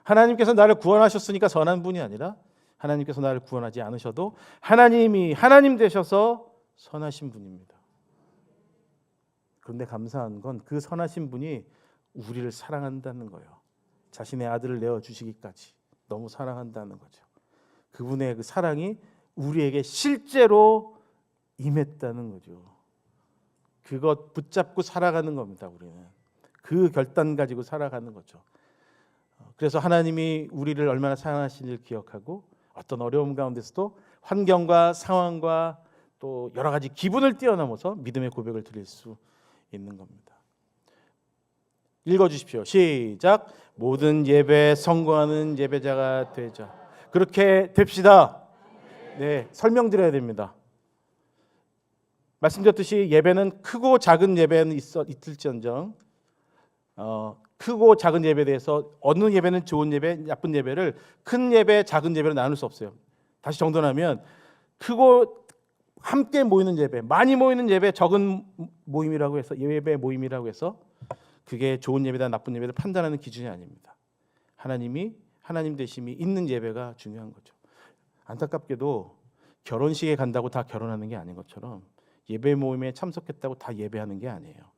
하나님께서 나를 구원하셨으니까 선한 분이 아니라 하나님께서 나를 구원하지 않으셔도 하나님이 하나님 되셔서 선하신 분입니다. 그런데 감사한 건 그 선하신 분이 우리를 사랑한다는 거예요. 자신의 아들을 내어주시기까지 너무 사랑한다는 거죠. 그분의 그 사랑이 우리에게 실제로 임했다는 거죠. 그것 붙잡고 살아가는 겁니다. 우리는 그 결단 가지고 살아가는 거죠. 그래서 하나님이 우리를 얼마나 사랑하시는지를 기억하고 어떤 어려움 가운데서도 환경과 상황과 또 여러 가지 기분을 뛰어넘어서 믿음의 고백을 드릴 수 있는 겁니다. 읽어주십시오. 시작. 모든 예배에 성공하는 예배자가 되자. 그렇게 됩시다. 네, 설명드려야 됩니다. 말씀드렸듯이 예배는 크고 작은 예배는 있을지언정 크고 작은 예배에 대해서 어느 예배는 좋은 예배, 나쁜 예배를 큰 예배, 작은 예배로 나눌 수 없어요. 다시 정돈하면 크고 함께 모이는 예배, 많이 모이는 예배, 적은 모임이라고 해서 예배 모임이라고 해서 그게 좋은 예배다 나쁜 예배를 판단하는 기준이 아닙니다. 하나님 되심이 있는 예배가 중요한 거죠. 안타깝게도 결혼식에 간다고 다 결혼하는 게 아닌 것처럼 예배 모임에 참석했다고 다 예배하는 게 아니에요.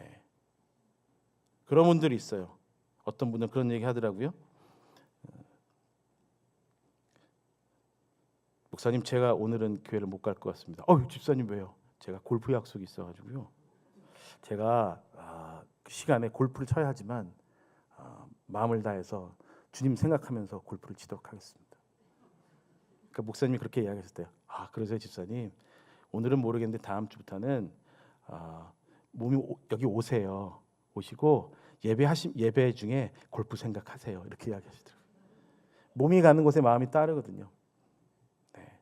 네. 그런 분들이 있어요. 어떤 분은 그런 얘기 하더라고요. 목사님, 제가 오늘은 교회를 못 갈 것 같습니다. 집사님 왜요? 제가 골프 약속이 있어가지고요. 제가 그 시간에 골프를 쳐야 하지만 마음을 다해서 주님 생각하면서 골프를 치도록 하겠습니다. 그러니까 목사님이 그렇게 이야기했을 때요. 그러세요 집사님? 오늘은 모르겠는데 다음 주부터는 몸이 여기 오세요. 오시고 예배 중에 골프 생각하세요. 이렇게 이야기하시더라고요. 몸이 가는 곳에 마음이 따르거든요. 네.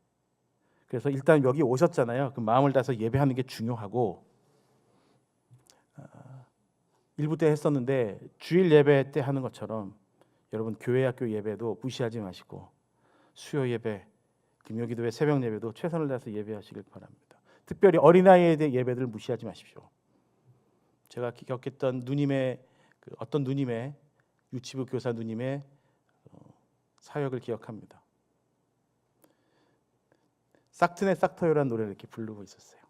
그래서 일단 여기 오셨잖아요. 그 마음을 다해서 예배하는 게 중요하고, 일부 때 했었는데 주일 예배 때 하는 것처럼 여러분 교회 학교 예배도 무시하지 마시고 수요 예배, 금요기도회, 새벽 예배도 최선을 다해서 예배하시길 바랍니다. 특별히 어린아이에 대해 예배들을 무시하지 마십시오. 제가 겪었던 어떤 누님의 유치부 교사 누님의 사역을 기억합니다. 싹트네 싹터요라는 노래를 이렇게 부르고 있었어요.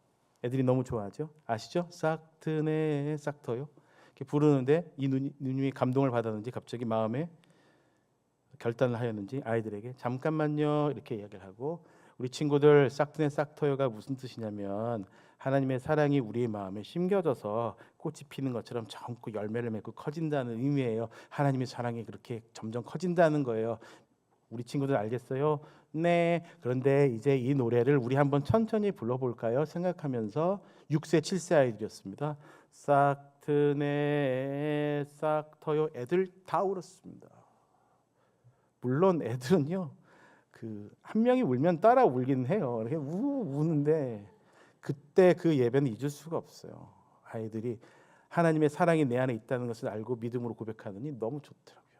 애들이 너무 좋아하죠. 아시죠? 싹트네 싹터요. 이렇게 부르는데 이 누님이 감동을 받았는지 갑자기 마음에 결단을 하였는지 아이들에게 잠깐만요 이렇게 이야기를 하고, 우리 친구들 싹트네 싹터요가 무슨 뜻이냐면 하나님의 사랑이 우리의 마음에 심겨져서 꽃이 피는 것처럼 젊고 열매를 맺고 커진다는 의미예요. 하나님의 사랑이 그렇게 점점 커진다는 거예요. 우리 친구들 알겠어요? 네. 그런데 이제 이 노래를 우리 한번 천천히 불러볼까요? 생각하면서 6세 7세 아이들이었습니다. 싹트네 싹터요. 애들 다 울었습니다. 물론 애들은요, 한 명이 울면 따라 울긴 해요. 이렇게 우는데 그때 그 예배는 잊을 수가 없어요. 아이들이 하나님의 사랑이 내 안에 있다는 것을 알고 믿음으로 고백하느니 너무 좋더라고요.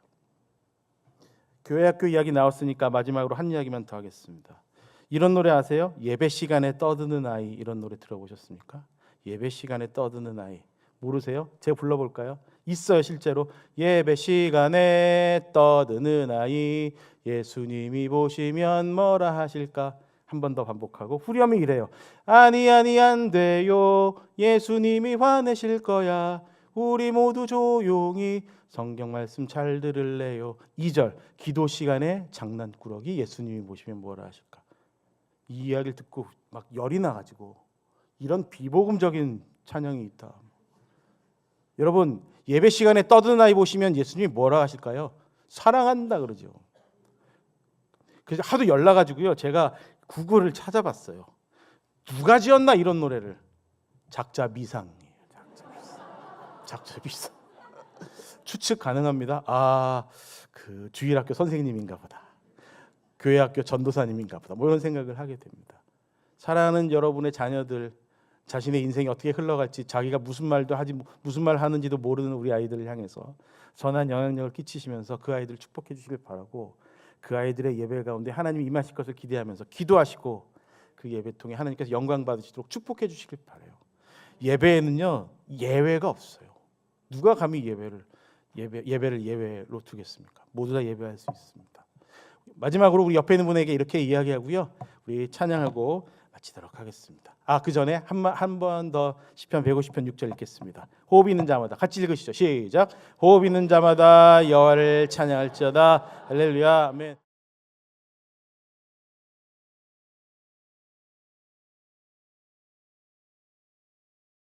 교회 학교 이야기 나왔으니까 마지막으로 한 이야기만 더 하겠습니다. 이런 노래 아세요? 예배 시간에 떠드는 아이. 이런 노래 들어보셨습니까? 예배 시간에 떠드는 아이. 모르세요? 제가 불러볼까요? 있어요 실제로. 예배 시간에 떠드는 아이, 예수님이 보시면 뭐라 하실까? 한 번 더 반복하고 후렴이 이래요. 아니 안 돼요, 예수님이 화내실 거야, 우리 모두 조용히 성경 말씀 잘 들을래요. 2절, 기도 시간에 장난꾸러기, 예수님이 보시면 뭐라 하실까? 이 이야기를 듣고 막 열이 나가지고 이런 비복음적인 찬양이 있다. 여러분, 예배 시간에 떠드는 아이 보시면 예수님이 뭐라 하실까요? 사랑한다 그러죠. 그래서 하도 열나가지고요, 제가 구글을 찾아봤어요. 누가 지었나 이런 노래를. 작자 미상이에요. 작자 미상. 추측 가능합니다. 그 주일학교 선생님인가 보다, 교회학교 전도사님인가 보다, 뭐 이런 생각을 하게 됩니다. 사랑하는 여러분의 자녀들, 자신의 인생이 어떻게 흘러갈지, 자기가 무슨 말도 하지 무슨 말 하는지도 모르는 우리 아이들을 향해서 선한 영향력을 끼치시면서 그 아이들을 축복해 주시길 바라고, 그 아이들의 예배 가운데 하나님이 임하실 것을 기대하면서 기도하시고 그 예배 통해 하나님께서 영광 받으시도록 축복해 주시길 바라요. 예배에는요 예외가 없어요. 누가 감히 예배를 예외로 두겠습니까? 모두 다 예배할 수 있습니다. 마지막으로 우리 옆에 있는 분에게 이렇게 이야기하고요, 우리 찬양하고 마치도록 하겠습니다. 그 전에 한 번 더 시편 150편 6절 읽겠습니다. 호흡 있는 자마다 같이 읽으시죠. 시작. 호흡 있는 자마다 여호와를 찬양할지어다. 할렐루야. 아멘.